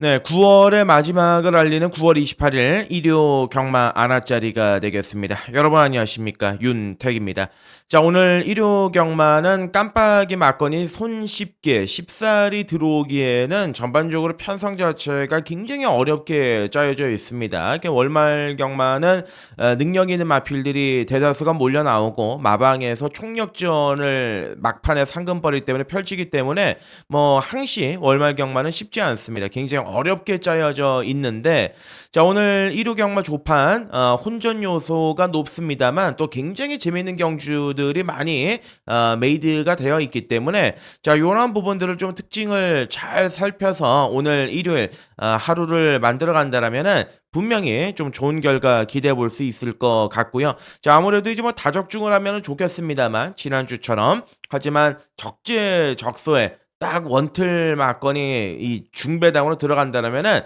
네, 9월의 마지막을 알리는 9월 28일 일요 경마 안아짜리가 되겠습니다. 여러분 안녕하십니까? 윤택입니다. 자, 오늘 일요 경마는 깜빡이 맞거니 손쉽게 쉽사리 들어오기에는 전반적으로 편성 자체가 굉장히 어렵게 짜여져 있습니다. 이렇게 월말 경마는 능력 있는 마필들이 대다수가 몰려 나오고 마방에서 총력전을 막판에 상금벌이 때문에 펼치기 때문에 뭐 항시 월말 경마는 쉽지 않습니다. 굉장히 어렵게 짜여져 있는데 자, 오늘 1호 경마 조판 혼전 요소가 높습니다만 또 굉장히 재미있는 경주들이 많이 메이드가 되어 있기 때문에 자, 요런 부분들을 좀 특징을 잘 살펴서 오늘 일요일 하루를 만들어 간다라면은 분명히 좀 좋은 결과 기대해 볼 수 있을 것 같고요. 자, 아무래도 이제 뭐 다적중을 하면은 좋겠습니다만 지난주처럼 하지만 적재적소에 딱 원틀 맞건이 이 중배당으로 들어간다면은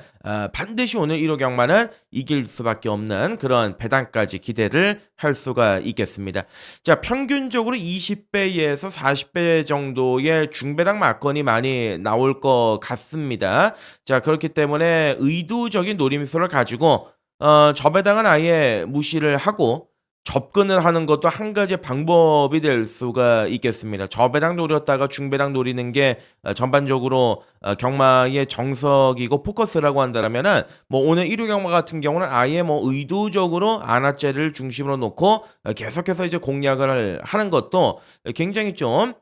반드시 오늘 1호 경마는 이길 수밖에 없는 그런 배당까지 기대를 할 수가 있겠습니다. 자, 평균적으로 20배에서 40배 정도의 중배당 맞건이 많이 나올 것 같습니다. 자, 그렇기 때문에 의도적인 노림수를 가지고 저배당은 아예 무시를 하고 접근을 하는 것도 한 가지 방법이 될 수가 있겠습니다. 저배당 노렸다가 중배당 노리는 게 전반적으로 경마의 정석이고 포커스라고 한다면은 뭐 오늘 1호 경마 같은 경우는 아예 뭐 의도적으로 안아째를 중심으로 놓고 계속해서 이제 공략을 하는 것도 굉장히 좀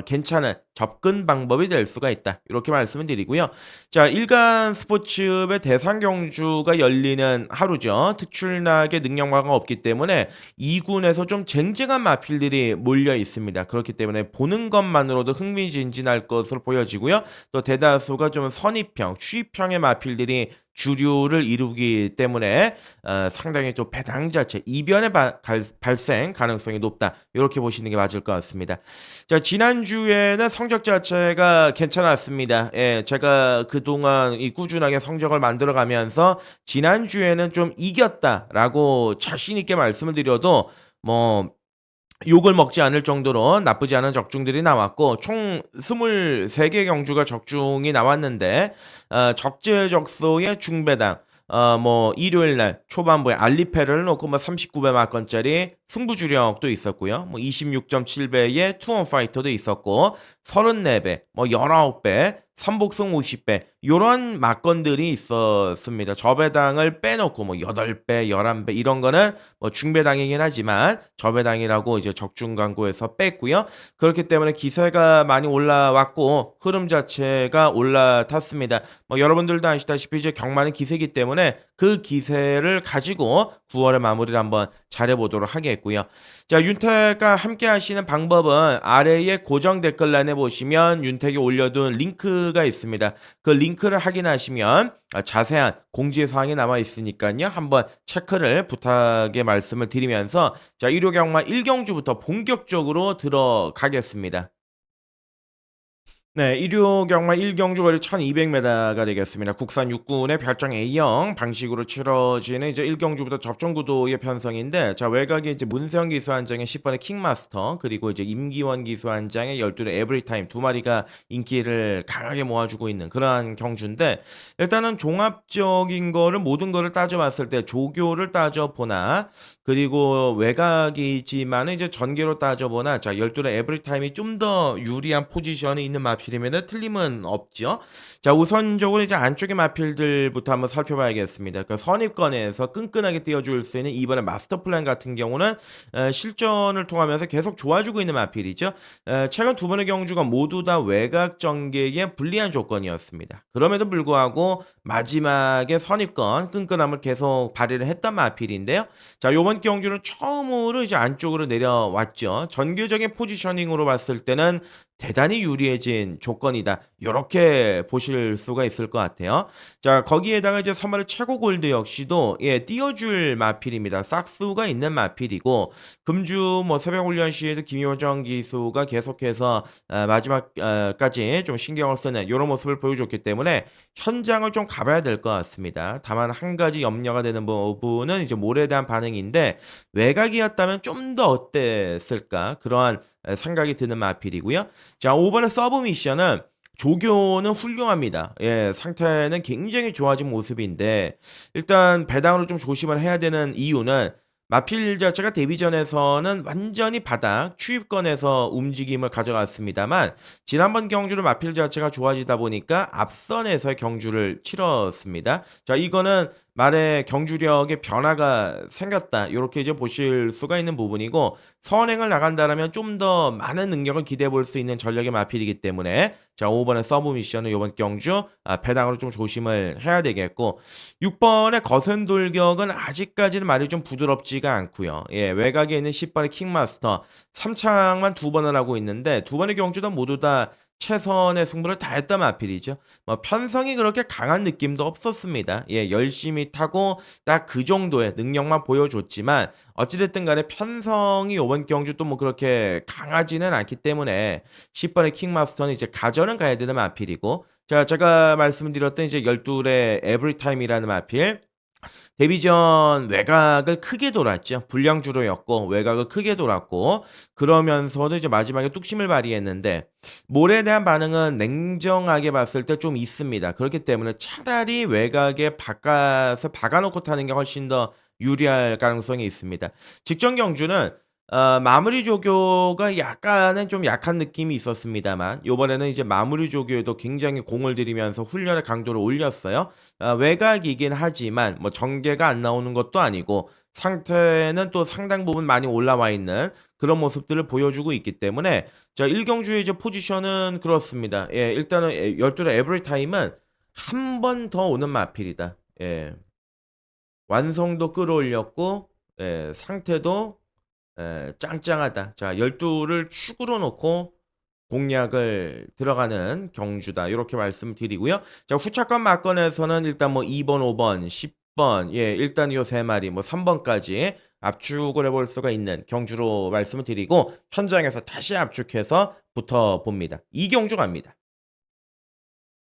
괜찮은 접근 방법이 될 수가 있다. 이렇게 말씀을 드리고요. 자, 일간 스포츠의 대상 경주가 열리는 하루죠. 특출나게 능력마가 없기 때문에 2군에서 좀 쟁쟁한 마필들이 몰려 있습니다. 그렇기 때문에 보는 것만으로도 흥미진진할 것으로 보여지고요. 또 대다수가 좀 선입형, 추입형의 마필들이 주류를 이루기 때문에 상당히 좀 배당 자체 이변의 발생 가능성이 높다. 이렇게 보시는 게 맞을 것 같습니다. 자, 지난주에는 성적 자체가 괜찮았습니다. 예, 제가 그동안 이 꾸준하게 성적을 만들어 가면서 지난주에는 좀 이겼다라고 자신 있게 말씀을 드려도 뭐 욕을 먹지 않을 정도로 나쁘지 않은 적중들이 나왔고 총 23개 경주가 적중이 나왔는데 적재적소의 중배당 뭐 일요일 날 초반부에 알리페를 놓고 뭐 39배 막건짜리 승부주력도 있었고요. 뭐 26.7배의 투원 파이터도 있었고 34배, 뭐 19배, 삼복승 50배 요런 막건들이 있었습니다. 저배당을 빼놓고 뭐 8배, 11배 이런 거는 뭐 중배당이긴 하지만 저배당이라고 이제 적중 광고에서 뺐고요. 그렇기 때문에 기세가 많이 올라왔고 흐름 자체가 올라탔습니다. 뭐 여러분들도 아시다시피 이제 경마는 기세기 때문에 그 기세를 가지고 9월의 마무리를 한번 잘해보도록 하겠고요. 자, 윤택과 함께 하시는 방법은 아래에 고정 댓글란에 보시면 윤택이 올려둔 링크가 있습니다. 그 링크를 확인하시면 자세한 공지사항이 남아 있으니까요. 한번 체크를 부탁의 말씀을 드리면서 자, 1호 경마 1경주부터 본격적으로 들어가겠습니다. 네, 일요 경마 1경주 거리 1200m가 되겠습니다. 국산 육군의 별장 A형 방식으로 치러지는 이제 1경주부터 접종구도의 편성인데 자, 외곽에 이제 문세영 기수 한 장의 10번의 킹마스터 그리고 이제 임기원 기수 한 장의 12의 에브리타임 두 마리가 인기를 강하게 모아주고 있는 그러한 경주인데 일단은 종합적인 거를 모든 거를 따져봤을 때 조교를 따져보나 그리고 외곽이지만 이제 전개로 따져보나 자, 12의 에브리타임이 좀 더 유리한 포지션에 있는 마필이면 틀림은 없죠. 자, 우선적으로 이제 안쪽의 마필들부터 한번 살펴봐야겠습니다. 그 선입권에서 끈끈하게 띄워줄 수 있는 이번에 마스터 플랜 같은 경우는 실전을 통하면서 계속 좋아지고 있는 마필이죠. 최근 두 번의 경주가 모두 다 외곽 전개에 불리한 조건이었습니다. 그럼에도 불구하고 마지막에 선입권 끈끈함을 계속 발휘를 했던 마필인데요. 자, 요번 경주는 처음으로 이제 안쪽으로 내려왔죠. 전개적인 포지셔닝으로 봤을 때는 대단히 유리해진 조건이다. 요렇게 보실 수가 있을 것 같아요. 자, 거기에다가 이제 3번의 최고 골드 역시도 예, 띄워줄 마필입니다. 싹수가 있는 마필이고 금주 뭐 새벽 훈련 시에도 김효정 기수가 계속해서 마지막까지 좀 신경을 쓰는 이런 모습을 보여줬기 때문에 현장을 좀 가봐야 될 것 같습니다. 다만 한 가지 염려가 되는 부분은 이제 몰에 대한 반응인데 외곽이었다면 좀 더 어땠을까 그러한 생각이 드는 마필이고요. 자, 5번의 서브 미션은 조교는 훌륭합니다. 예. 상태는 굉장히 좋아진 모습인데 일단 배당으로 좀 조심을 해야 되는 이유는 마필 자체가 데뷔전에서는 완전히 바닥 추입권에서 움직임을 가져갔습니다만 지난번 경주를 마필 자체가 좋아지다 보니까 앞선에서의 경주를 치렀습니다. 자, 이거는 말의 경주력의 변화가 생겼다. 요렇게 이제 보실 수가 있는 부분이고 선행을 나간다라면 좀 더 많은 능력을 기대해 볼 수 있는 전력의 마필이기 때문에 자, 5 번의 서브 미션은 요번 경주 배당으로 좀 조심을 해야 되겠고 6 번의 거센 돌격은 아직까지는 말이 좀 부드럽지가 않고요. 예, 외곽에 있는 10 번의 킹마스터 3창만 2 번을 하고 있는데 2 번의 경주도 모두 다 최선의 승부를 다했던 마필이죠. 뭐 편성이 그렇게 강한 느낌도 없었습니다. 예, 열심히 타고 딱 그 정도의 능력만 보여줬지만 어찌 됐든 간에 편성이 요번 경주 또 뭐 그렇게 강하지는 않기 때문에 10 번의 킹마스터는 이제 가전은 가야 되는 마필이고 자, 제가 말씀드렸던 이제 12의 에브리타임이라는 마필 데뷔전 외곽을 크게 돌았죠. 불량주로였고 외곽을 크게 돌았고 그러면서도 이제 마지막에 뚝심을 발휘했는데 몰에 대한 반응은 냉정하게 봤을 때 좀 있습니다. 그렇기 때문에 차라리 외곽에 바깥에 박아 놓고 타는 게 훨씬 더 유리할 가능성이 있습니다. 직전 경주는 마무리 조교가 약간은 좀 약한 느낌이 있었습니다만 요번에는 이제 마무리 조교에도 굉장히 공을 들이면서 훈련의 강도를 올렸어요. 외곽이긴 하지만 뭐 전개가 안 나오는 것도 아니고 상태는 또 상당 부분 많이 올라와 있는 그런 모습들을 보여주고 있기 때문에 자, 1경주의 이제 포지션은 그렇습니다. 예, 일단은 12의 에브리타임은 한 번 더 오는 마필이다. 예. 완성도 끌어올렸고 상태도 짱짱하다. 자, 12를 축으로 놓고 공략을 들어가는 경주다. 요렇게 말씀드리고요. 자, 후차권 막건에서는 일단 뭐 2 번, 5 번, 10 번 예, 일단 요 3 마리 뭐 3 번까지 압축을 해볼 수가 있는 경주로 말씀을 드리고 현장에서 다시 압축해서 붙어봅니다. 이 경주 갑니다.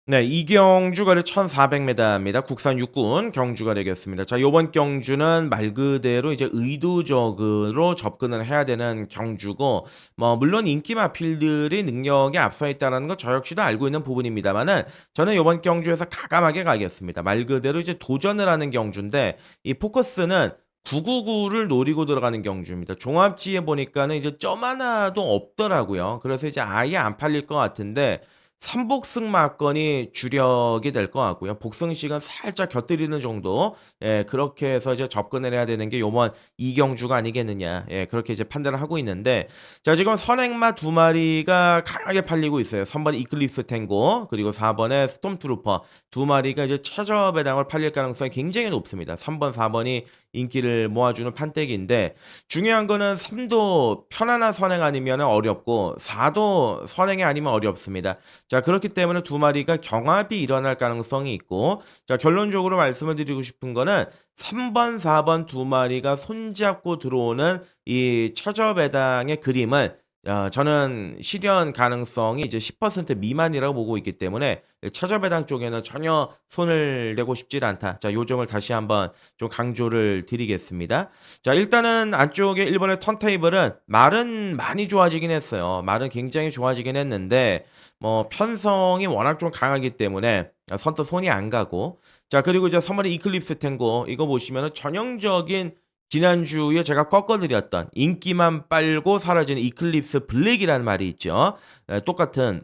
네, 이경주 거리 1,400m입니다. 국산 육군 경주가 되겠습니다. 자, 요번 경주는 말 그대로 이제 의도적으로 접근을 해야 되는 경주고, 뭐 물론 인기 마필들이 능력이 앞서 있다는 거 저 역시도 알고 있는 부분입니다만은 저는 요번 경주에서 가감하게 가겠습니다. 말 그대로 이제 도전을 하는 경주인데 이 포커스는 999를 노리고 들어가는 경주입니다. 종합지에 보니까는 이제 점 하나도 없더라고요. 그래서 이제 아예 안 팔릴 것 같은데 삼복승 막건이 주력이 될 것 같고요. 복승식은 살짝 곁들이는 정도. 예, 그렇게 해서 이제 접근을 해야 되는 게 요번 이경주가 아니겠느냐. 예, 그렇게 이제 판단을 하고 있는데 자, 지금 선행마 두 마리가 강하게 팔리고 있어요. 3번 이클립스 탱고 그리고 4번의 스톰트루퍼 두 마리가 이제 최저 배당을 팔릴 가능성이 굉장히 높습니다. 3번, 4번이 인기를 모아주는 판때기인데 중요한 거는 3도 편안한 선행 아니면 어렵고 4도 선행이 아니면 어렵습니다. 자, 그렇기 때문에 두 마리가 경합이 일어날 가능성이 있고 자, 결론적으로 말씀을 드리고 싶은 거는 3번, 4번 두 마리가 손잡고 들어오는 이 최저 배당의 그림을 저는 실현 가능성이 이제 10% 미만이라고 보고 있기 때문에 최저 배당 쪽에는 전혀 손을 대고 싶지 않다. 자, 요 점을 다시 한번 좀 강조를 드리겠습니다. 자, 일단은 안쪽에 1번의 턴테이블은 말은 많이 좋아지긴 했어요. 말은 굉장히 좋아지긴 했는데 뭐 편성이 워낙 좀 강하기 때문에 선뜻 손이 안 가고 자, 그리고 이제 3번의 이클립스 탱고 이거 보시면은 전형적인 지난주에 제가 꺾어드렸던 인기만 빨고 사라지는 이클립스 블랙이라는 말이 있죠. 똑같은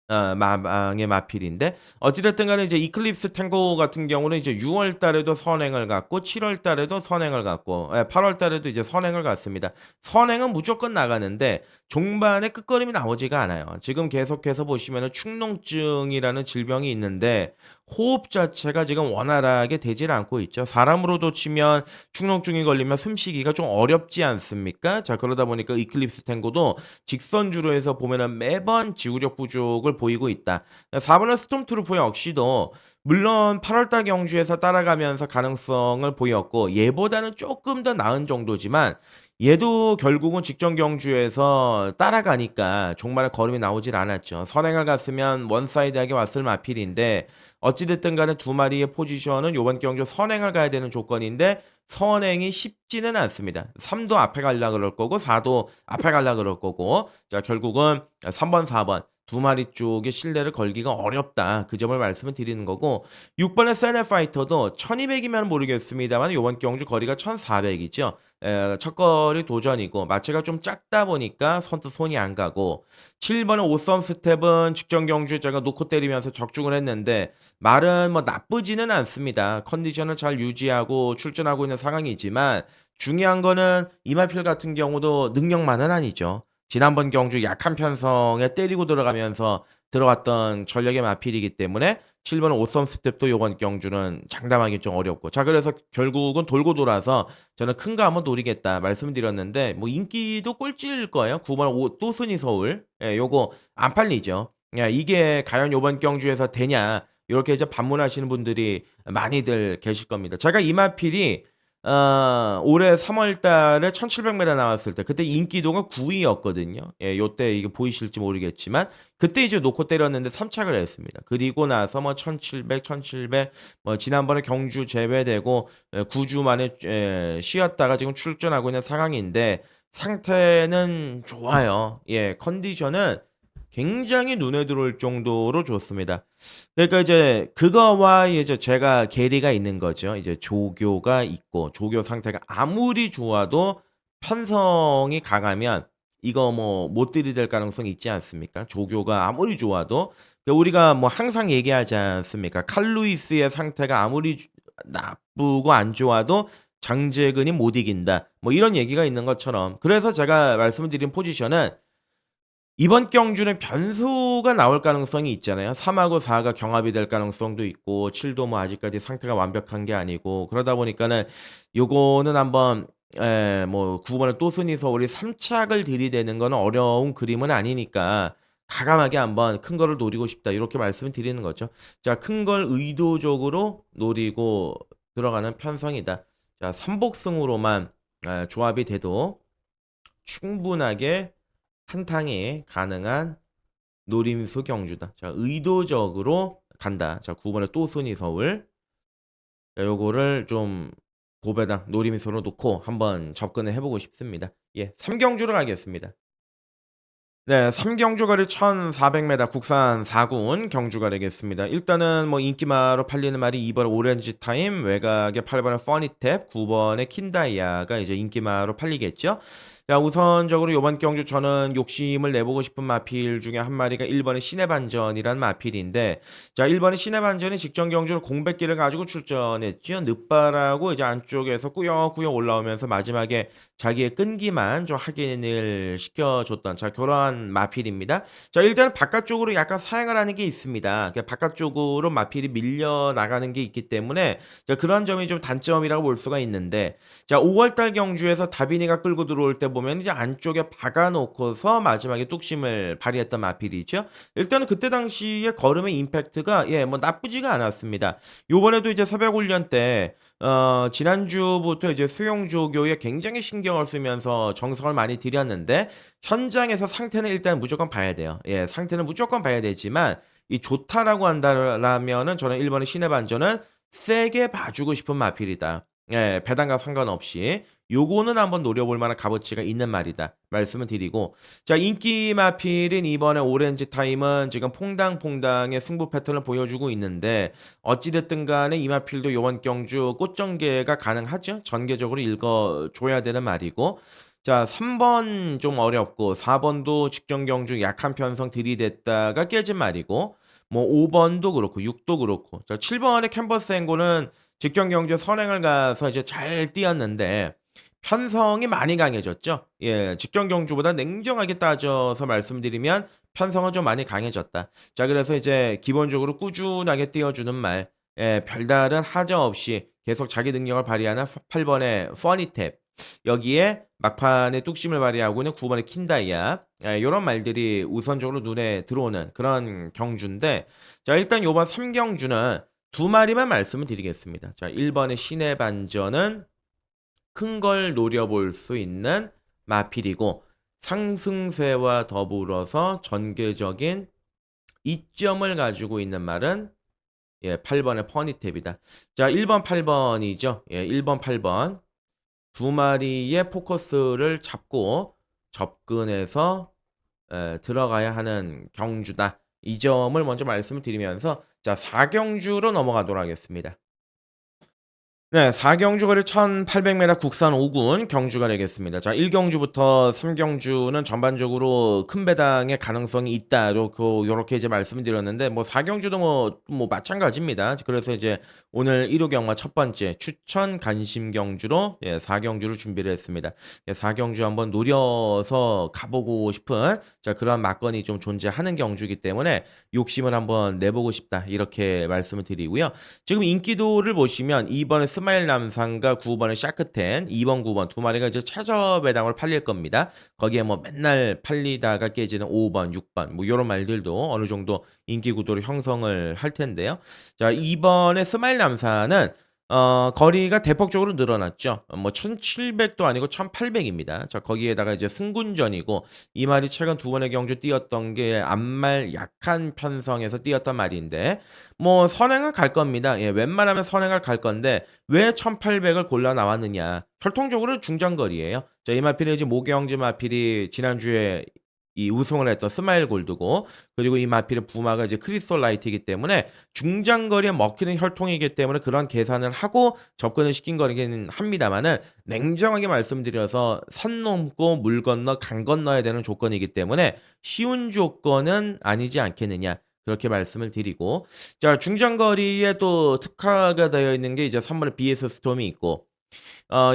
마방의 마필인데 어찌 됐든 간에 이제 이클립스 탱고 같은 경우는 이제 6월 달에도 선행을 갔고 7월 달에도 선행을 갔고 8월 달에도 이제 선행을 갔습니다. 선행은 무조건 나가는데 종반에 끝걸음이 나오지가 않아요. 지금 계속해서 보시면은 축농증이라는 질병이 있는데 호흡 자체가 지금 원활하게 되질 않고 있죠. 사람으로도 치면 축농증이 걸리면 숨쉬기가 좀 어렵지 않습니까? 자, 그러다 보니까 이클립스 탱고도 직선주로 해서 보면은 매번 지구력 부족을 보이고 있다. 4번은 스톰트루퍼 역시도 물론 8월달 경주에서 따라가면서 가능성을 보였고 얘보다는 조금 더 나은 정도지만 얘도 결국은 직전 경주에서 따라가니까 종말에 걸음이 나오질 않았죠. 선행을 갔으면 원사이드하게 왔을 마필인데 어찌됐든 간에 두 마리의 포지션은 요번 경주 선행을 가야 되는 조건인데 선행이 쉽지는 않습니다. 3도 앞에 가려 그럴 거고 4도 앞에 가려 그럴 거고 자, 결국은 3번, 4번 두 마리 쪽에 신뢰를 걸기가 어렵다. 그 점을 말씀을 드리는 거고 6 번의 세네파이터도 1200이면 모르겠습니다만 요번 경주 거리가 1400이죠. 첫 거리 도전이고 마체가 좀 작다 보니까 선뜻 손이 안 가고 7 번의 오썸 스텝은 직전 경주에 제가 놓고 때리면서 적중을 했는데 말은 뭐 나쁘지는 않습니다. 컨디션을 잘 유지하고 출전하고 있는 상황이지만 중요한 거는 이말필 같은 경우도 능력만은 아니죠. 지난번 경주 약한 편성에 때리고 들어가면서 들어왔던 전력의 마필이기 때문에 7번 오썸 스텝도 요번 경주는 장담하기 좀 어렵고 자 그래서 결국은 돌고 돌아서 저는 큰 거 한번 노리겠다 말씀드렸는데 뭐 인기도 꼴찌일 거예요. 9번 오 또순이 서울. 예 요거 안 팔리죠. 야 이게 과연 요번 경주에서 되냐 요렇게 이제 반문하시는 분들이 많이들 계실 겁니다. 제가 이마필이 올해 3월 달에 1700m 나왔을 때 그때 인기도가 9 위였거든요. 예 요때 이게 보이실지 모르겠지만 그때 이제 놓고 때렸는데 3 착을 했습니다. 그리고 나서 뭐 1700, 1700 뭐 지난번에 경주 제외되고 9주 만에 쉬었다가 지금 출전하고 있는 상황인데 상태는 좋아요. 예 컨디션은 굉장히 눈에 들어올 정도로 좋습니다. 그러니까 이제 그거와 이제 제가 괴리가 있는 거죠. 이제 조교가 있고 조교 상태가 아무리 좋아도 편성이 강하면 이거 뭐 못 들이댈 가능성이 있지 않습니까? 조교가 아무리 좋아도 우리가 뭐 항상 얘기하지 않습니까? 칼 루이스의 상태가 아무리 나쁘고 안 좋아도 장재근이 못 이긴다. 뭐 이런 얘기가 있는 것처럼 그래서 제가 말씀을 드린 포지션은 이번 경주는 변수가 나올 가능성이 있잖아요. 3 하고 4가 경합이 될 가능성도 있고 7도 뭐 아직까지 상태가 완벽한 게 아니고 그러다 보니까는 요거는 한번 뭐 9 번의 또순이 서울이 3 착을 들이대는 거는 어려운 그림은 아니니까 과감하게 한번 '큰 거를 노리고 싶다.' 요렇게 말씀을 드리는 거죠. 자 큰 걸 의도적으로 노리고 들어가는 편성이다. 자 삼복승으로만 조합이 돼도 충분하게 한탕이 가능한 노림수 경주다. 자, 의도적으로 간다. 자, 9 번에 또순이 서울. 자, 요거를 좀 고배당 노림수로 놓고 한번 접근을 해 보고 싶습니다. 예. 3 경주로 가겠습니다. 네. 삼경주거리 1,400m 국산 4군 경주가 되겠습니다. 일단은 뭐 인기마로 팔리는 말이 2 번 오렌지 타임, 외곽에 8 번의 퍼니탭, 9 번의 킨다이아가 이제 인기마로 팔리겠죠. 자 우선적으로 요번 경주 저는 욕심을 내보고 싶은 마필 중에 한 마리가 1 번의 신의 반전이라는 마필인데 자 1 번의 신의 반전이 직전 경주는 공백기를 가지고 출전했지요. 늦바라고 이제 안쪽에서 꾸역꾸역 올라오면서 마지막에 자기의 끈기만 좀 확인을 시켜줬던 자 그러한 마필입니다. 자 일단은 바깥쪽으로 약간 사행을 하는 게 있습니다. 바깥쪽으로 마필이 밀려 나가는 게 있기 때문에 자 그런 점이 좀 단점이라고 볼 수가 있는데 자 5월 달 경주에서 다비니가 끌고 들어올 때 보면 이제 안쪽에 박아 놓고서 마지막에 뚝심을 발휘했던 마필이죠. 일단은 그때 당시에 걸음의 임팩트가 뭐 나쁘지가 않았습니다. 요번에도 이제 새벽 훈련 때 지난주부터 이제 수용 조교에 굉장히 신경을 쓰면서 정성을 많이 들였는데 현장에서 상태는 일단 무조건 봐야 돼요. 예 상태는 무조건 봐야 되지만 이 좋다라고 한다라면은 저는 1 번의 신의 반전은 세게 봐 주고 싶은 마필이다. 예 배당과 상관없이 요거는 한번 노려볼 만한 값어치가 있는 말이다 말씀을 드리고 자 인기 마필인 이번에 오렌지 타임은 지금 퐁당퐁당의 승부 패턴을 보여주고 있는데 어찌 됐든 간에 이 마필도 요번 경주 꽃전개가 가능하죠. 전개적으로 읽어 줘야 되는 말이고 자 3번 좀 어렵고 4 번도 직전 경주 약한 편성 들이댔다가 깨진 말이고 뭐 5 번도 그렇고 6도 그렇고 자 7 번의 캔버스 앵고는 직전 경주에 선행을 가서 이제 잘 뛰었는데 편성이 많이 강해졌죠. 예. 직전 경주보다 냉정하게 따져서 말씀드리면 편성은 좀 많이 강해졌다. 자 그래서 이제 기본적으로 꾸준하게 띄워주는 말 별다른 하자 없이 계속 자기 능력을 발휘하는 8 번의 퍼니탭 여기에 막판에 뚝심을 발휘하고 있는 9 번의 킨다이아 요런 말들이 우선적으로 눈에 들어오는 그런 경주인데 자 일단 요번 3 경주는 두 마리만 말씀을 드리겠습니다. 자 1 번의 신의 반전은 큰 걸 노려볼 수 있는 마필이고 상승세와 더불어서 전개적인 이점을 가지고 있는 말은 8 번의 퍼니탭이다. 자 1 번, 8 번이죠. 1 번, 8 번. 두 마리의 포커스를 잡고 접근해서 들어가야 하는 경주다. 이 점을 먼저 말씀을 드리면서 자 4경주로 넘어가도록 하겠습니다. 네. 4경주 거리 1800m 국산 5군 경주가 되겠습니다. 자 1경주부터 3경주는 전반적으로 큰 배당의 가능성이 있다. 요렇게 이제 말씀을 드렸는데 뭐 4경주도 뭐 마찬가지입니다. 그래서 이제 오늘 1호 경마 첫 번째 추천 간심 경주로 4경주를 준비를 했습니다. 4경주 한번 노려서 가보고 싶은 그런 막건이 좀 존재하는 경주이기 때문에 욕심을 한번 내보고 싶다. 이렇게 말씀을 드리고요. 지금 인기도를 보시면 2번에 스마일 남산과 9번에 샤크텐, 2번, 9번 두 마리가 이제 최저 배당으로 팔릴 겁니다. 거기에 뭐 맨날 팔리다가 깨지는 5번, 6번 뭐 요런 말들도 어느 정도 인기 구도를 형성을 할 텐데요. 자, 2번에 스마일 남산은 거리가 대폭적으로 늘어났죠. 뭐 1700도 아니고 1800입니다. 자, 거기에다가 이제 승군전이고 이 말이 최근 두 번의 경주 뛰었던 게 앞말 약한 편성에서 뛰었던 말인데 뭐 선행을 갈 겁니다. 예, 웬만하면 선행을 갈 건데 왜 1800을 골라 나왔느냐? 혈통적으로 중장거리예요. 자, 이 마필이 이제 모경지 마필이 지난주에 이 우승을 했던 스마일 골드고 그리고 이 마필의 부마가 이제 크리스톨 라이트이기 때문에 중장거리에 먹히는 혈통이기 때문에 그런 계산을 하고 접근을 시킨 거긴 합니다만은 냉정하게 말씀드려서 산 넘고 물 건너 강 건너야 되는 조건이기 때문에 쉬운 조건은 아니지 않겠느냐. 그렇게 말씀을 드리고 자 중장거리에 또 특화가 되어 있는 게 이제 3번의 BS 스톰이 있고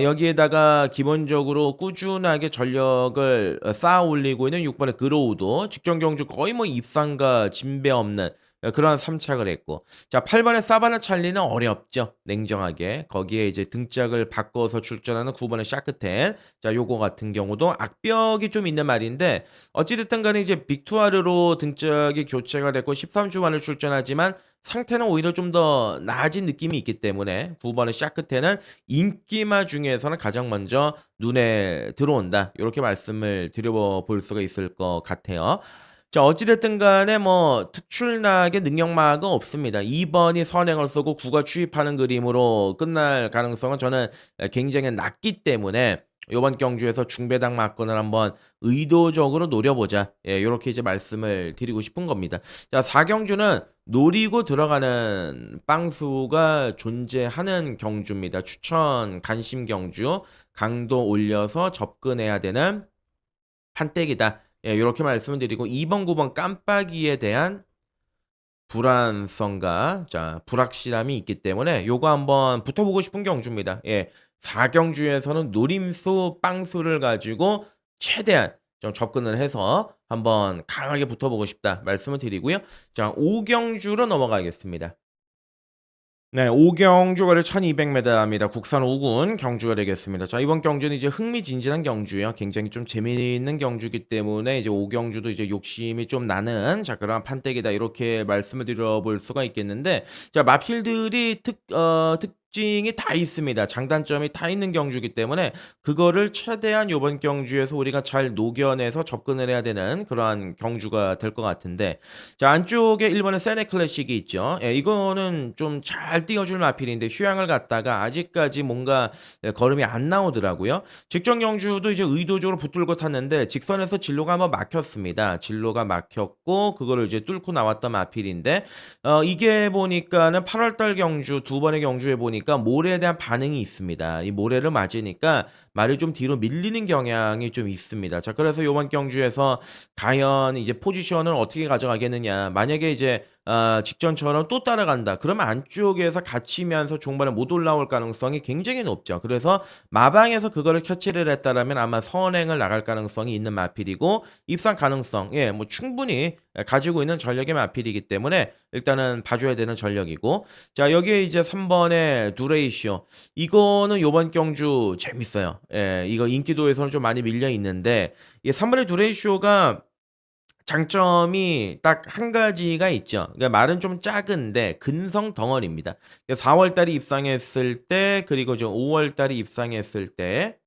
여기에다가 기본적으로 꾸준하게 전력을 쌓아 올리고 있는 6번의 그로우도 직전 경주 거의 뭐 입상과 진배 없는 그러한 3착을 했고 자 8번의 사바나 찰리는 어렵죠. 냉정하게. 거기에 이제 등짝을 바꿔서 출전하는 9번의 샤크텐 자 요거 같은 경우도 악벽이 좀 있는 말인데 어찌 됐든 간에 이제 빅투아르로 등짝이 교체가 됐고 13주 만에 출전하지만 상태는 오히려 좀 더 나아진 느낌이 있기 때문에 9번의 샤크텐은 인기마 중에서는 가장 먼저 눈에 들어온다. 요렇게 말씀을 드려볼 수가 있을 것 같아요. 자 어찌 됐든 간에 뭐 특출나게 능력마가 없습니다. 2번이 선행을 쏘고 9가 추입하는 그림으로 끝날 가능성은 저는 굉장히 낮기 때문에 요번 경주에서 중배당 막건을 한번 의도적으로 노려보자. 예, 요렇게 이제 말씀을 드리고 싶은 겁니다. 자, 4경주는 노리고 들어가는 빵수가 존재하는 경주입니다. 추천 간심 경주 강도 올려서 접근해야 되는 판때기다. 예, 요렇게 말씀을 드리고 2번, 9번 깜빡이에 대한 불안성과 불확실함이 있기 때문에 요거 한번 붙어보고 싶은 경주입니다. 예. 4경주에서는 노림수 빵수를 가지고 최대한 좀 접근을 해서 한번 강하게 붙어보고 싶다 말씀을 드리고요. 자, 5경주로 넘어가겠습니다. 네, 오경주거리 1200m입니다. 국산 5군 경주가 되겠습니다. 자, 이번 경주는 이제 흥미진진한 경주예요. 굉장히 좀 재미있는 경주이기 때문에 이제 오경주도 이제 욕심이 좀 나는 그런 판때기다 이렇게 말씀을 드려볼 수가 있겠는데 자, 마필들이 특징이 다 있습니다. 장단점이 다 있는 경주이기 때문에 그거를 최대한 요번 경주에서 우리가 잘 녹여내서 접근을 해야 되는 그러한 경주가 될 것 같은데 자, 안쪽에 1번의 세네 클래식이 있죠. 예, 이거는 좀 잘 띄워줄 마필인데 휴양을 갔다가 아직까지 뭔가 걸음이 안 나오더라고요. 직전 경주도 이제 의도적으로 붙들고 탔는데 직선에서 진로가 한번 막혔습니다. 진로가 막혔고 그거를 이제 뚫고 나왔던 마필인데 이게 보니까는 8월달 경주 두 번의 경주에 보니까 모래에 대한 반응이 있습니다. 이 모래를 맞으니까 말이 좀 뒤로 밀리는 경향이 좀 있습니다. 자, 그래서 요번 경주에서 과연 이제 포지션을 어떻게 가져가겠느냐. 만약에 이제 직전처럼 또 따라간다. 그러면 안쪽에서 갇히면서 종반에 못 올라올 가능성이 굉장히 높죠. 그래서 마방에서 그거를 캐치를 했다라면 아마 선행을 나갈 가능성이 있는 마필이고 입상 가능성 뭐 충분히 가지고 있는 전력의 마필이기 때문에 일단은 봐줘야 되는 전력이고 자 여기에 이제 3번의 두레이쇼 이거는 요번 경주 재밌어요. 예, 이거 인기도에서는 좀 많이 밀려 있는데 이 3번의 두레이쇼가 장점이 딱 한 가지가 있죠. 그러니까 말은 좀 작은데 근성 덩어리입니다. 4월 달에 입상했을 때 그리고 저 5월 달에 입상했을 때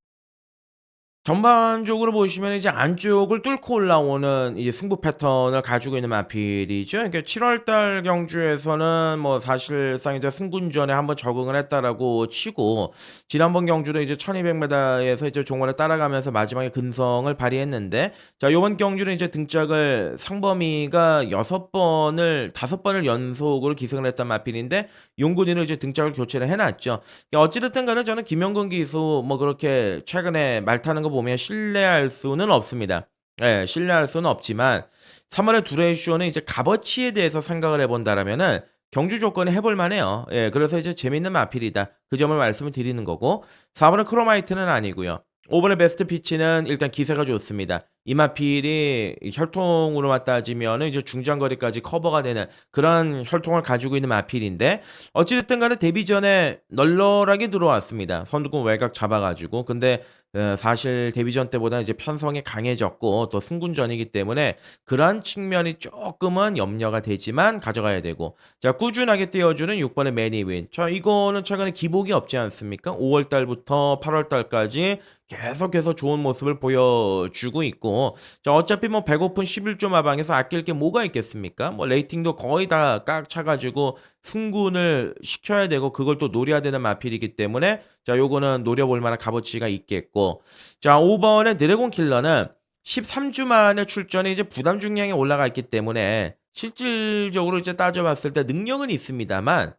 전반적으로 보시면 이제 안쪽을 뚫고 올라오는 이제 승부 패턴을 가지고 있는 마필이죠. 그러니까 7월 달 경주에서는 뭐 사실상 이제 승군전에 한번 적응을 했다라고 치고, 지난번 경주도 이제 1200m에서 이제 종원을 따라가면서 마지막에 근성을 발휘했는데, 자 요번 경주는 이제 등짝을 상범이가 6번을 5번을 연속으로 기승을 했던 마필인데, 용군이는 이제 등짝을 교체를 해 놨죠. 어찌 됐든 간에 저는 김영근 기수 뭐 그렇게 최근에 말 타는 거 보면 신뢰할 수는 없습니다. 예, 신뢰할 수는 없지만 3 월의 두레이쇼는 이제 값어치에 대해서 생각을 해 본다라면은 경주 조건이 해볼 만해요. 예, 그래서 이제 재밌는 마필이다. 그 점을 말씀을 드리는 거고, 4 번의 크로마이트는 아니고요. 5 번의 베스트 피치는 일단 기세가 좋습니다. 이 마필이 혈통으로만 따지면은 이제 중장거리까지 커버가 되는 그런 혈통을 가지고 있는 마필인데, 어찌 됐든 간에 데뷔 전에 널널하게 들어왔습니다. 선두권 외곽 잡아 가지고. 근데 사실 데뷔전 때보다 이제 편성이 강해졌고 또 승군전이기 때문에 그런 측면이 쪼끔은 염려가 되지만 가져가야 되고, 자 꾸준하게 띄워주는 6 번의 매니윈. 자 이거는 최근에 기복이 없지 않습니까? 5월 달부터 8월 달까지 계속해서 좋은 모습을 보여주고 있고, 자 어차피 뭐 배고픈 11조 마방에서 아낄 게 뭐가 있겠습니까? 뭐 레이팅도 거의 다 꽉 차 가지고 승군을 시켜야 되고 그걸 또 노려야 되는 마필이기 때문에, 자 요거는 노려볼 만한 값어치가 있겠고, 자 5 번의 드래곤 킬러는 13주 만에 출전이 이제 부담 중량이 올라가 있기 때문에 실질적으로 이제 따져봤을 때 능력은 있습니다만,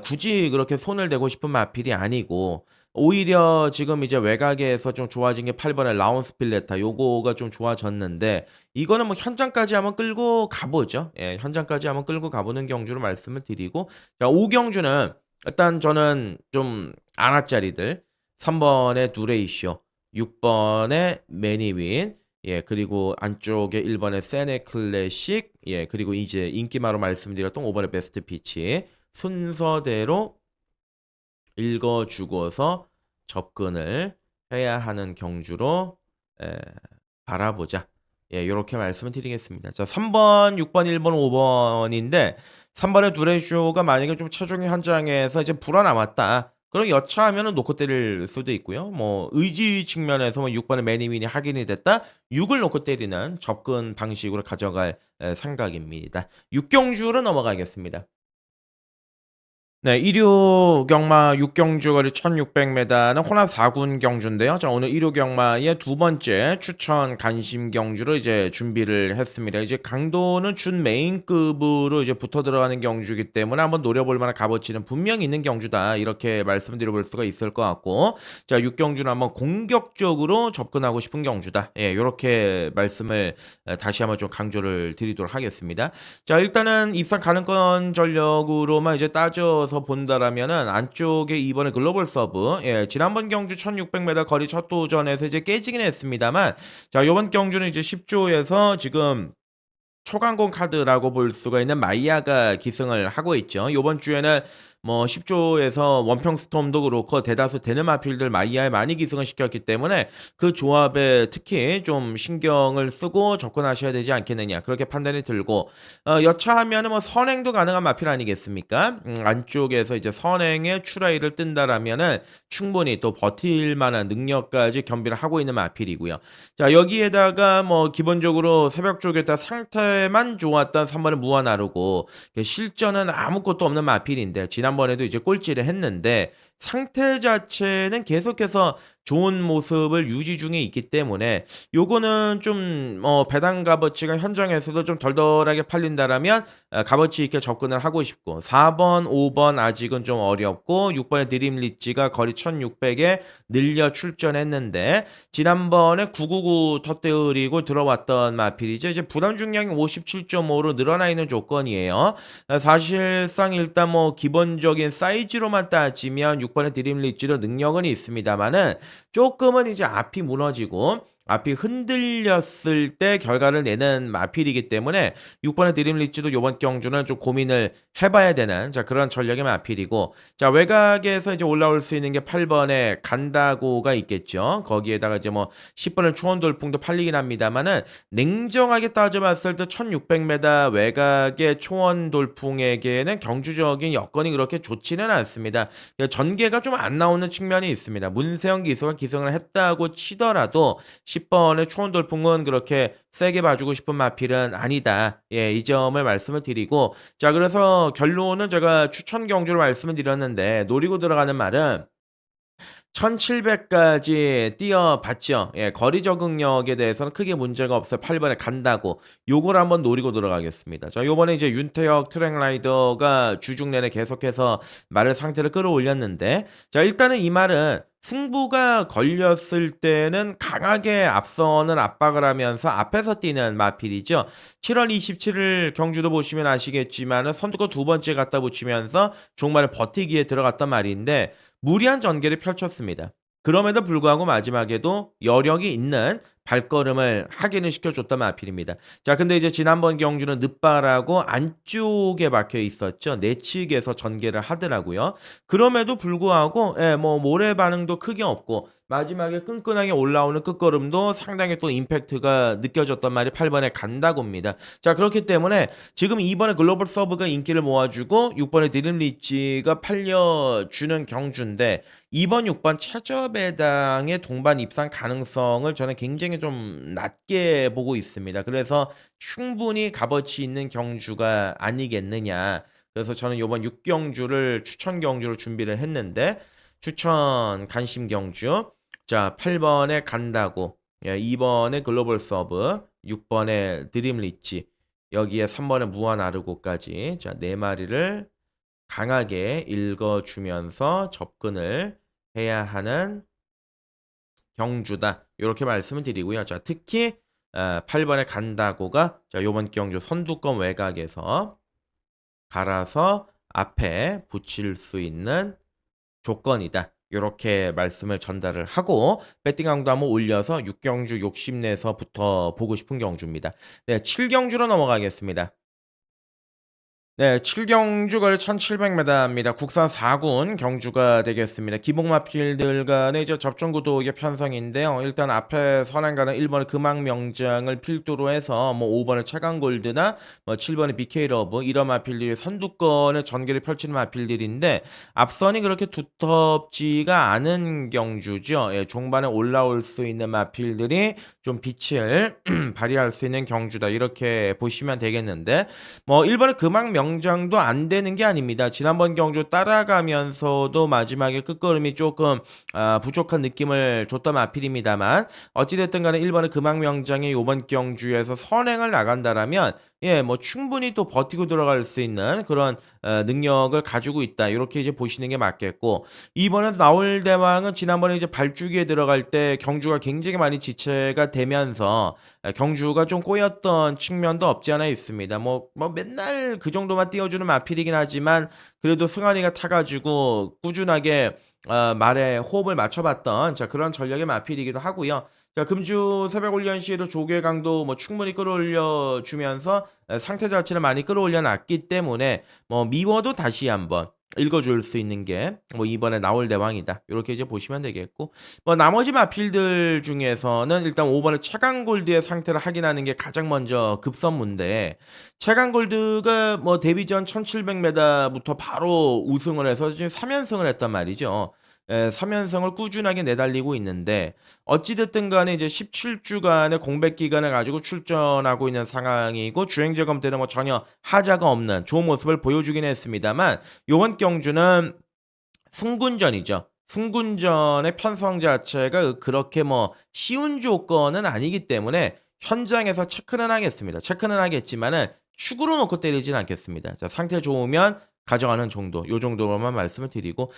굳이 그렇게 손을 대고 싶은 마필이 아니고, 오히려 지금 이제 외곽에서 좀 좋아진 게 8 번의 라운스 필레타, 요거가 좀 좋아졌는데, 이거는 뭐 현장까지 한번 끌고 가보죠. 예, 현장까지 한번 끌고 가보는 경주로 말씀을 드리고, 자 5 경주는 일단 저는 좀 안아짜리들 3 번의 두레이쇼, 6 번의 매니윈, 예 그리고 안쪽에 1 번의 세네 클래식, 예 그리고 이제 인기마로 말씀드렸던 5 번의 베스트 피치 순서대로 읽어 주고서 접근을 해야 하는 경주로 에 바라보자. 예 요렇게 말씀을 드리겠습니다. 자 3 번, 6 번, 1 번, 5 번인데, 3 번의 두레이쇼가 만약에 좀 체중 현장에서 이제 불어남았다, 그럼 여차하면은 놓고 때릴 수도 있고요. 뭐 의지 측면에서 뭐 6 번의 매니윈이 확인이 됐다, 6을 놓고 때리는 접근 방식으로 가져갈 생각입니다. 6 경주로 넘어가겠습니다. 네. 일요 경마 6 경주 거리 1600m는 호남 4군 경주인데요. 자 오늘 일요 경마의 두 번째 추천 간심 경주로 이제 준비를 했습니다. 이제 강도는 준메인급으로 이제 붙어 들어가는 경주이기 때문에 한번 노려볼 만한 값어치는 분명히 있는 경주다, 이렇게 말씀드려 볼 수가 있을 것 같고, 자 6 경주는 한번 공격적으로 접근하고 싶은 경주다. 예 요렇게 말씀을 다시 한번 좀 강조를 드리도록 하겠습니다. 자 일단은 입상 가능권 전력으로만 이제 따져서 본다라면은 안쪽에 이번에 글로벌 서브, 예 지난번 경주 1600m 거리 첫 도전에서 이제 깨지긴 했습니다만, 자 요번 경주는 이제 10조에서 지금 초강공 카드라고 볼 수가 있는 마이야가 기승을 하고 있죠. 요번 주에는 뭐 10조에서 원평 스톰도 그렇고 대다수 데네마필들 마이야에 많이 기승을 시켰기 때문에 그 조합에 특히 좀 신경을 쓰고 접근하셔야 되지 않겠느냐, 그렇게 판단이 들고, 여차하면은 뭐 선행도 가능한 마필 아니겠습니까? 안쪽에서 이제 선행에 추라이를 뜬다라면은 충분히 또 버틸 만한 능력까지 겸비를 하고 있는 마필이고요. 자 여기에다가 뭐 기본적으로 새벽 쪽에다 상태만 좋았던 3 번의 무한하루고, 실전은 아무것도 없는 마필인데 지난번에도 이제 꼴찌를 했는데 상태 자체는 계속해서 좋은 모습을 유지 중에 있기 때문에, 요거는 좀 배당 값어치가 현장에서도 좀 덜덜하게 팔린다라면 값어치 있게 접근을 하고 싶고, 4 번, 5번 아직은 좀 어렵고, 6 번의 드림 리치가 거리 1600에 늘려 출전했는데 지난번에 999 터뜨리고 들어왔던 마필이죠. 이제 부담 중량이 57.5로 늘어나 있는 조건이에요. 사실상 일단 뭐 기본적인 사이즈로만 따지면 6 번의 드림 리치로 능력은 있습니다만은 쪼끔은 이제 앞이 무너지고 앞이 흔들렸을 때 결과를 내는 마필이기 때문에 6 번의 드림 리츠도 요번 경주는 좀 고민을 해 봐야 되는 그런 전략의 마필이고, 외곽에서 이제 올라올 수 있는 게 8 번의 간다고가 있겠죠. 거기에다가 이제 뭐 10 번의 초원 돌풍도 팔리긴 합니다마는, 냉정하게 따져 봤을 때 1600m 외곽의 초원 돌풍에게는 경주적인 여건이 그렇게 좋지는 않습니다. 전개가 좀 안 나오는 측면이 있습니다. 문세영 기수가 기승을 했다고 치더라도 10번의 초원 돌풍은 그렇게 세게 봐주고 싶은 마필은 아니다. 예, 이 점을 말씀을 드리고, 그래서 결론은 제가 추천 경주를 말씀을 드렸는데, 노리고 들어가는 말은 1700까지 뛰어봤죠. 예, 거리 적응력에 대해서는 크게 문제가 없어요. 8번에 간다고. 요걸 한번 노리고 들어가겠습니다. 요번에 이제 윤태혁 트랙 라이더가 주중 내내 계속해서 말의 상태를 끌어올렸는데, 일단은 이 말은 승부가 걸렸을 때는 강하게 앞선을 압박을 하면서 앞에서 뛰는 마필이죠. 7월 27일 경주도 보시면 아시겠지만은 선두권 두 번째 갖다 붙이면서 종말에 버티기에 들어갔단 말인데, 무리한 전개를 펼쳤습니다. 그럼에도 불구하고 마지막에도 여력이 있는 발걸음을 확인을 시켜줬던 마필입니다. 근데 이제 지난번 경주는 늦바라고 안쪽에 박혀 있었죠. 내측에서 전개를 하더라고요. 그럼에도 불구하고 예, 뭐 모래 반응도 크게 없고 마지막에 끈끈하게 올라오는 끝걸음도 상당히 또 임팩트가 느껴졌던 말이 8번에 간다고입니다. 그렇기 때문에 지금 2번에 글로벌 서브가 인기를 모아주고 6번에 드림 리치가 팔려주는 경주인데, 2번, 6번 최저배당의 동반 입상 가능성을 저는 굉장히 좀 낮게 보고 있습니다. 그래서 충분히 값어치 있는 경주가 아니겠느냐. 그래서 저는 이번 6경주를 추천 경주로 준비를 했는데, 추천 간심 경주. 8번에 간다고. 2번에 글로벌 서브. 6번에 드림 리치. 여기에 3번에 무한 아르고까지. 네 마리를 강하게 읽어주면서 접근을 해야 하는 경주다. 이렇게 말씀을 드리고요. 특히 8번에 간다고가 요번 경주 선두권 외곽에서 갈아서 앞에 붙일 수 있는 조건이다. 이렇게 말씀을 전달을 하고, 배팅강도 한번 올려서 6경주 욕심내서부터 보고 싶은 경주입니다. 네, 7경주로 넘어가겠습니다. 네, 7경주 거리 1700m입니다. 국산 4군 경주가 되겠습니다. 기복마필들 간의 이제 접종 구도의 편성인데요. 일단 앞에 선행가는 1번의 금왕명장을 필두로 해서 뭐 5번의 최강골드나 뭐 7번의 BK러브 이런 마필들이 선두권의 전개를 펼치는 마필들인데, 앞선이 그렇게 두텁지가 않은 경주죠. 예, 종반에 올라올 수 있는 마필들이 좀 빛을 발휘할 수 있는 경주다. 이렇게 보시면 되겠는데, 뭐 1번의 금왕명장도 안 되는 게 아닙니다. 지난번 경주 따라가면서도 마지막에 끝걸음이 조금 부족한 느낌을 줬던 마필입니다만, 어찌됐든 간에 1번의 금왕명장이 이번 경주에서 선행을 나간다라면 예, 뭐 충분히 또 버티고 들어갈 수 있는 그런 능력을 가지고 있다. 이렇게 이제 보시는 게 맞겠고, 이번에 나올 대왕은 지난번에 이제 발주기에 들어갈 때 경주가 굉장히 많이 지체가 되면서 경주가 좀 꼬였던 측면도 없지 않아 있습니다. 뭐 맨날 그 정도만 띄워주는 마필이긴 하지만, 그래도 승환이가 타가지고 꾸준하게 말에 호흡을 맞춰봤던 그런 전략의 마필이기도 하고요. 금주 새벽 훈련 시에도 조계강도 뭐 충분히 끌어올려 주면서 상태 자체를 많이 끌어올려 놨기 때문에, 뭐 미워도 다시 한번 읽어줄 수 있는 게 뭐 이번에 나올 대왕이다. 이렇게 이제 보시면 되겠고, 뭐 나머지 마필들 중에서는 일단 5번의 최강골드의 상태를 확인하는 게 가장 먼저 급선무인데, 최강골드가 뭐 데뷔 전 1700m부터 바로 우승을 해서 지금 3연승을 했단 말이죠. 예, 3연승을 꾸준하게 내달리고 있는데, 어찌됐든 간에 이제 17주간의 공백 기간을 가지고 출전하고 있는 상황이고, 주행제검 때는 뭐 전혀 하자가 없는 좋은 모습을 보여주긴 했습니다만, 요번 경주는 승군전이죠. 승군전의 편성 자체가 그렇게 뭐 쉬운 조건은 아니기 때문에 현장에서 체크는 하겠습니다. 체크는 하겠지만은 축으로 놓고 때리진 않겠습니다. 상태 좋으면 가져가는 정도, 요 정도로만 말씀을 드리고,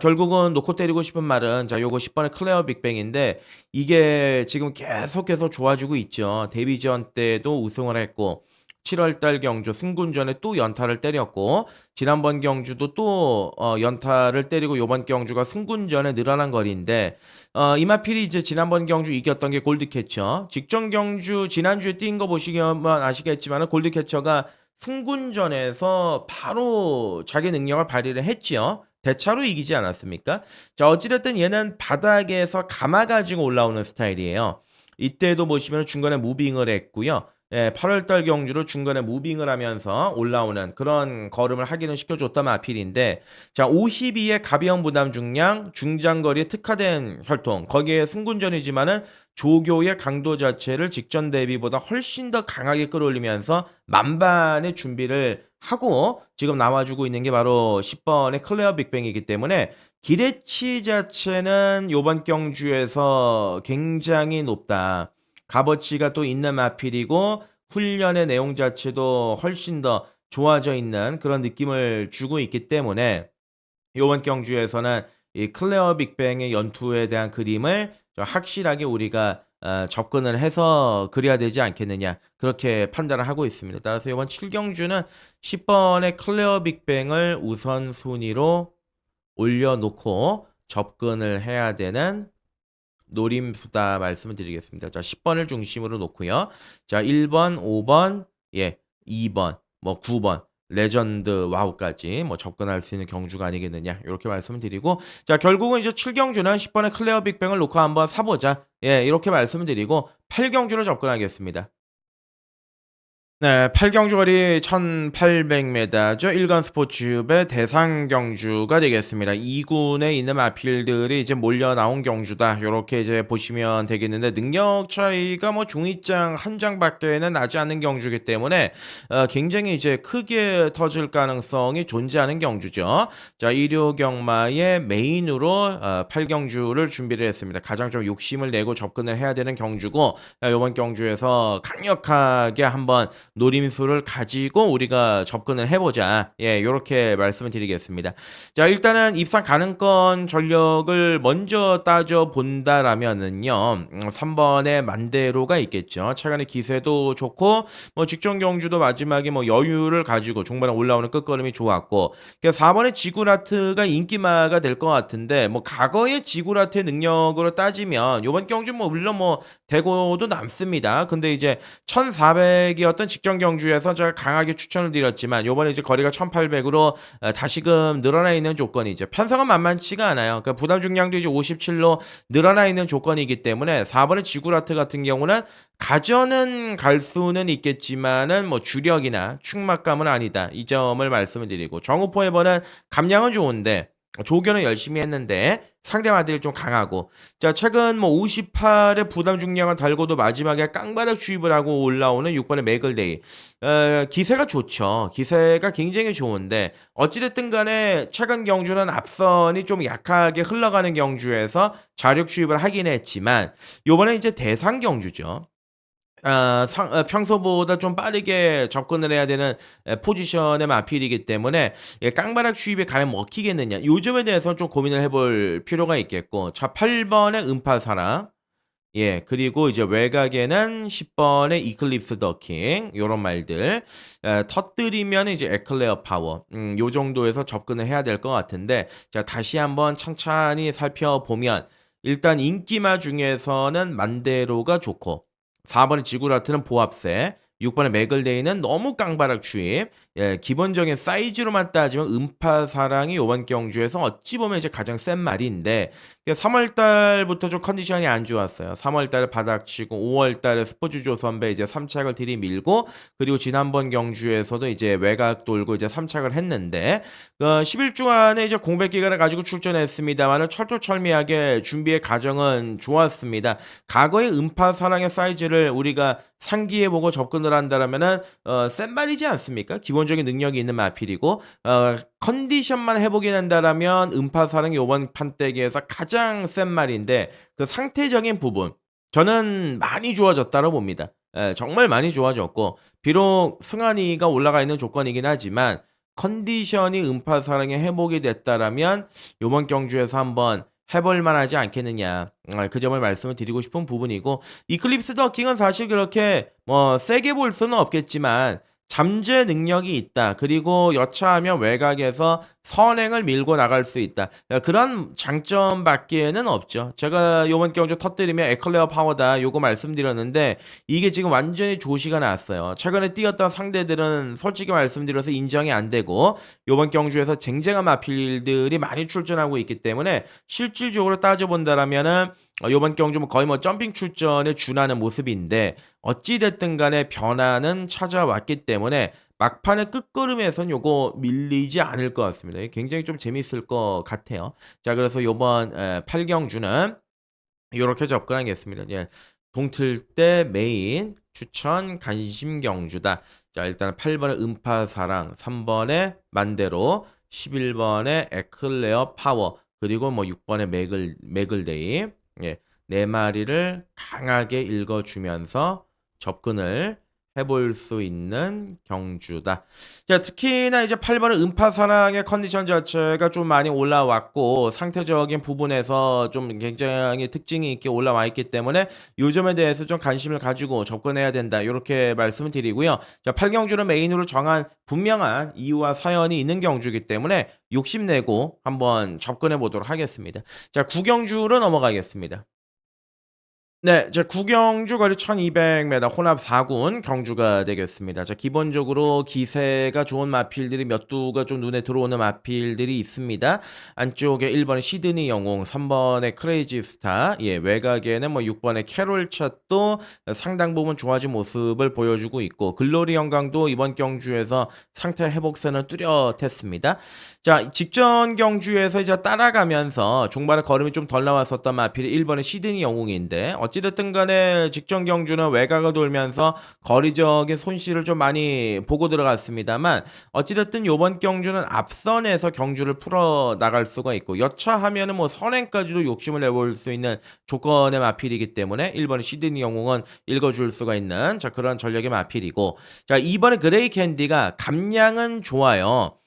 결국은 놓고 때리고 싶은 말은 요거 10번의 클레어 빅뱅인데, 이게 지금 계속해서 좋아지고 있죠. 데뷔전 때도 우승을 했고, 7월 달 경주 승군전에 또 연타를 때렸고 지난번 경주도 또 연타를 때리고 요번 경주가 승군전에 늘어난 거리인데 이마필이 이제 지난번 경주 이겼던 게 골드캐쳐. 직전 경주 지난주에 뛴 거 보시면 아시겠지만 골드캐쳐가 승군전에서 바로 자기 능력을 발휘를 했지요. 대차로 이기지 않았습니까? 자, 어찌됐든 얘는 바닥에서 감아가지고 올라오는 스타일이에요. 이때도 보시면 중간에 무빙을 했고요. 예, 8월달 경주로 중간에 무빙을 하면서 올라오는 그런 걸음을 확인을 시켜줬던 마필인데, 자, 52의 가벼운 부담 중량, 중장거리에 특화된 혈통, 거기에 승군전이지만은 조교의 강도 자체를 직전 대비보다 훨씬 더 강하게 끌어올리면서 만반의 준비를 하고 지금 나와주고 있는 게 바로 10번의 클레어 빅뱅이기 때문에 기대치 자체는 요번 경주에서 굉장히 높다. 값어치가 또 있는 마필이고 훈련의 내용 자체도 훨씬 더 좋아져 있는 그런 느낌을 주고 있기 때문에 요번 경주에서는 이 클레어 빅뱅의 연투에 대한 그림을 좀 확실하게 우리가 접근을 해서 그려야 되지 않겠느냐 그렇게 판단을 하고 있습니다. 따라서 이번 7경주는 10번의 클레어 빅뱅을 우선순위로 올려놓고 접근을 해야 되는 노림수다 말씀을 드리겠습니다. 자, 10번을 중심으로 놓고요. 자, 1번, 5번, 예, 2번, 뭐 9번, 레전드 와우까지 뭐 접근할 수 있는 경주가 아니겠느냐 이렇게 말씀을 드리고, 자, 결국은 이제 7경주는 10번의 클레어 빅뱅을 놓고 한번 사보자, 예, 이렇게 말씀을 드리고 8경주로 접근하겠습니다. 네, 8경주 거리 1800m죠. 일간 스포츠의 대상 경주가 되겠습니다. 2군에 있는 마필들이 이제 몰려 나온 경주다. 요렇게 이제 보시면 되겠는데, 능력 차이가 뭐 종이장 한 장밖에는 나지 않는 경주이기 때문에 굉장히 이제 크게 터질 가능성이 존재하는 경주죠. 자, 일요 경마의 메인으로 8경주를 준비를 했습니다. 가장 좀 욕심을 내고 접근을 해야 되는 경주고, 이번 경주에서 강력하게 한번 노림수를 가지고 우리가 접근을 해보자. 예, 요렇게 말씀을 드리겠습니다. 자, 일단은 입상 가능권 전력을 먼저 따져본다라면은요, 3번의 만대로가 있겠죠. 최근에 기세도 좋고, 뭐 직전 경주도 마지막에 뭐 여유를 가지고 중반에 올라오는 끝걸음이 좋았고, 4번의 지구라트가 인기마가 될 것 같은데, 뭐 과거의 지구라트의 능력으로 따지면 요번 경주 뭐 물론 뭐 대고도 남습니다. 근데 이제 1400이었던 직전 경주에서 제가 강하게 추천을 드렸지만 요번에 이제 거리가 1800으로 다시금 늘어나 있는 조건이 이제 편성은 만만치가 않아요. 그러니까 부담 중량도 이제 57로 늘어나 있는 조건이기 때문에 4번의 지구라트 같은 경우는 가전은 갈 수는 있겠지만은 뭐 주력이나 충막감은 아니다. 이 점을 말씀을 드리고, 정우포에버는 감량은 좋은데 조교는 열심히 했는데 상대마들이 좀 강하고, 자, 최근 뭐 58의 부담 중량을 달고도 마지막에 깡바락 주입을 하고 올라오는 6번의 맥을데이, 기세가 좋죠. 기세가 굉장히 좋은데 어찌됐든 간에 최근 경주는 앞선이 좀 약하게 흘러가는 경주에서 자력 주입을 하긴 했지만 요번에 이제 대상 경주죠. 평소보다 좀 빠르게 접근을 해야 되는 포지션의 마필이기 때문에 예, 깡바락 주입에 과연 먹히겠느냐, 요 점에 대해서는 좀 고민을 해볼 필요가 있겠고, 자, 8번의 음파사랑, 예, 그리고 이제 외곽에는 10번의 이클립스 더킹 요런 말들 터뜨리면 이제 에클레어 파워, 요 정도에서 접근을 해야 될 것 같은데, 자, 다시 한번 천천히 살펴보면 일단 인기마 중에서는 만대로가 좋고, 4번의 지구라트는 보합세, 6번의 맥을데이는 너무 깡바락 주입, 예, 기본적인 사이즈로만 따지면 음파사랑이 요번 경주에서 어찌 보면 이제 가장 센 말인데, 3월 달부터 좀 컨디션이 안 좋았어요. 3월 달에 바닥치고 5월 달에 스포츠조선배 이제 3착을 들이밀고, 그리고 지난번 경주에서도 이제 외곽 돌고 이제 3착을 했는데 10일 안에 이제 공백 기간을 가지고 출전했습니다만은 철두철미하게 준비의 과정은 좋았습니다. 과거의 음파사랑의 사이즈를 우리가 상기해보고 접근을 한다라면은 센 말이지 않습니까? 기본적인 능력이 있는 마필이고, 컨디션만 회복이 된다라면 음파사랑이 이번 판때기에서 가장 센 말인데, 그 상태적인 부분 저는 많이 좋아졌다고 봅니다. 예, 정말 많이 좋아졌고, 비록 승한이가 올라가 있는 조건이긴 하지만 컨디션이 음파사랑이 회복이 됐다라면 이번 경주에서 한번 해볼 만하지 않겠느냐, 그 점을 말씀을 드리고 싶은 부분이고, 이클립스 더킹은 사실 그렇게 뭐 세게 볼 수는 없겠지만 잠재 능력이 있다. 그리고 여차하면 외곽에서 선행을 밀고 나갈 수 있다. 그런 장점밖에는 없죠. 제가 요번 경주 터뜨리면 에클레어 파워다 요거 말씀드렸는데 이게 지금 완전히 조시가 났어요. 최근에 뛰었던 상대들은 솔직히 말씀드려서 인정이 안 되고 요번 경주에서 쟁쟁한 마필들이 많이 출전하고 있기 때문에 실질적으로 따져본다라면은 요번 경주 뭐 거의 뭐 점핑 출전에 준하는 모습인데 어찌 됐든 간에 변화는 찾아왔기 때문에 막판의 끝걸음에선 요거 밀리지 않을 것 같습니다. 굉장히 좀 재밌을 것 같아요. 자, 그래서 요번 8경주는 요렇게 접근하겠습니다. 예. 동틀 때 메인 추천 관심 경주다. 자, 일단 8번에 음파사랑, 3번에 만대로, 11번에 에클레어 파워, 그리고 뭐 6번에 매글데이. 예. 네 마리를 강하게 읽어주면서 접근을 해볼 수 있는 경주다. 자, 특히나 이제 8번의 음파사랑의 컨디션 자체가 좀 많이 올라왔고 상태적인 부분에서 좀 굉장히 특징이 있게 올라와 있기 때문에 요 점에 대해서 좀 관심을 가지고 접근해야 된다. 이렇게 말씀을 드리고요. 자, 8경주를 메인으로 정한 분명한 이유와 사연이 있는 경주이기 때문에 욕심내고 한번 접근해 보도록 하겠습니다. 자, 9경주로 넘어가겠습니다. 네. 제 구경주 거리 1200m 혼합 4군 경주가 되겠습니다. 자, 기본적으로 기세가 좋은 마필들이 몇 두가 좀 눈에 들어오는 마필들이 있습니다. 안쪽에 1 번에 시드니 영웅, 3 번에 크레이지 스타, 예, 외곽에는 뭐 6 번에 캐롤 찻도 상당 부분 좋아진 모습을 보여주고 있고 글로리 영광도 이번 경주에서 상태 회복세는 뚜렷했습니다. 자, 직전 경주에서 이제 따라가면서 중반에 걸음이 좀 덜 나왔었던 마필이 1 번의 시드니 영웅인데 어찌됐든 간에 직전 경주는 외곽을 돌면서 거리적인 손실을 좀 많이 보고 들어갔습니다만 어찌됐든 요번 경주는 앞선에서 경주를 풀어 나갈 수가 있고 여차하면은 뭐 선행까지도 욕심을 내볼 수 있는 조건의 마필이기 때문에 1 번의 시드니 영웅은 읽어줄 수가 있는 자, 그런 전력의 마필이고 자, 2 번의 그레이 캔디가 감량은 좋아요.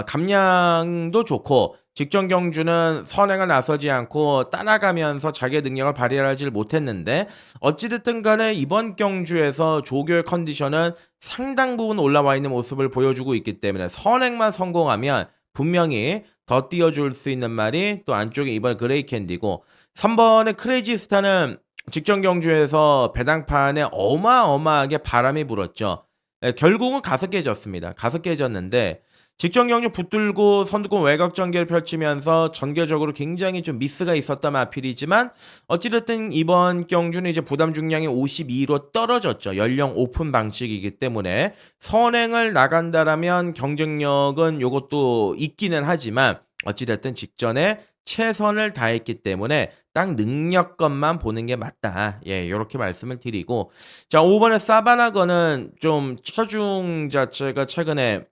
감량도 좋고 직전 경주는 선행을 나서지 않고 따라가면서 자기의 능력을 발휘하지 못했는데 어찌 됐든 간에 이번 경주에서 조교의 컨디션은 상당 부분 올라와 있는 모습을 보여주고 있기 때문에 선행만 성공하면 분명히 더 띄워줄 수 있는 말이 또 안쪽에 이번 그레이 캔디고 3번의 크레이지 스타는 직전 경주에서 배당판에 어마어마하게 바람이 불었죠. 예, 결국은 가서 깨졌습니다. 가서 깨졌는데 직전 경주 붙들고 선두권 외곽 전개를 펼치면서 전개적으로 굉장히 좀 미스가 있었던 마필이지만 어찌됐든 이번 경주는 이제 부담 중량이 52로 떨어졌죠. 연령 오픈 방식이기 때문에 선행을 나간다라면 경쟁력은 요것도 있기는 하지만 어찌됐든 직전에 최선을 다했기 때문에 딱 능력것만 보는 게 맞다. 예, 요렇게 말씀을 드리고 자, 5번의 사바나거는 좀 체중 자체가 최근에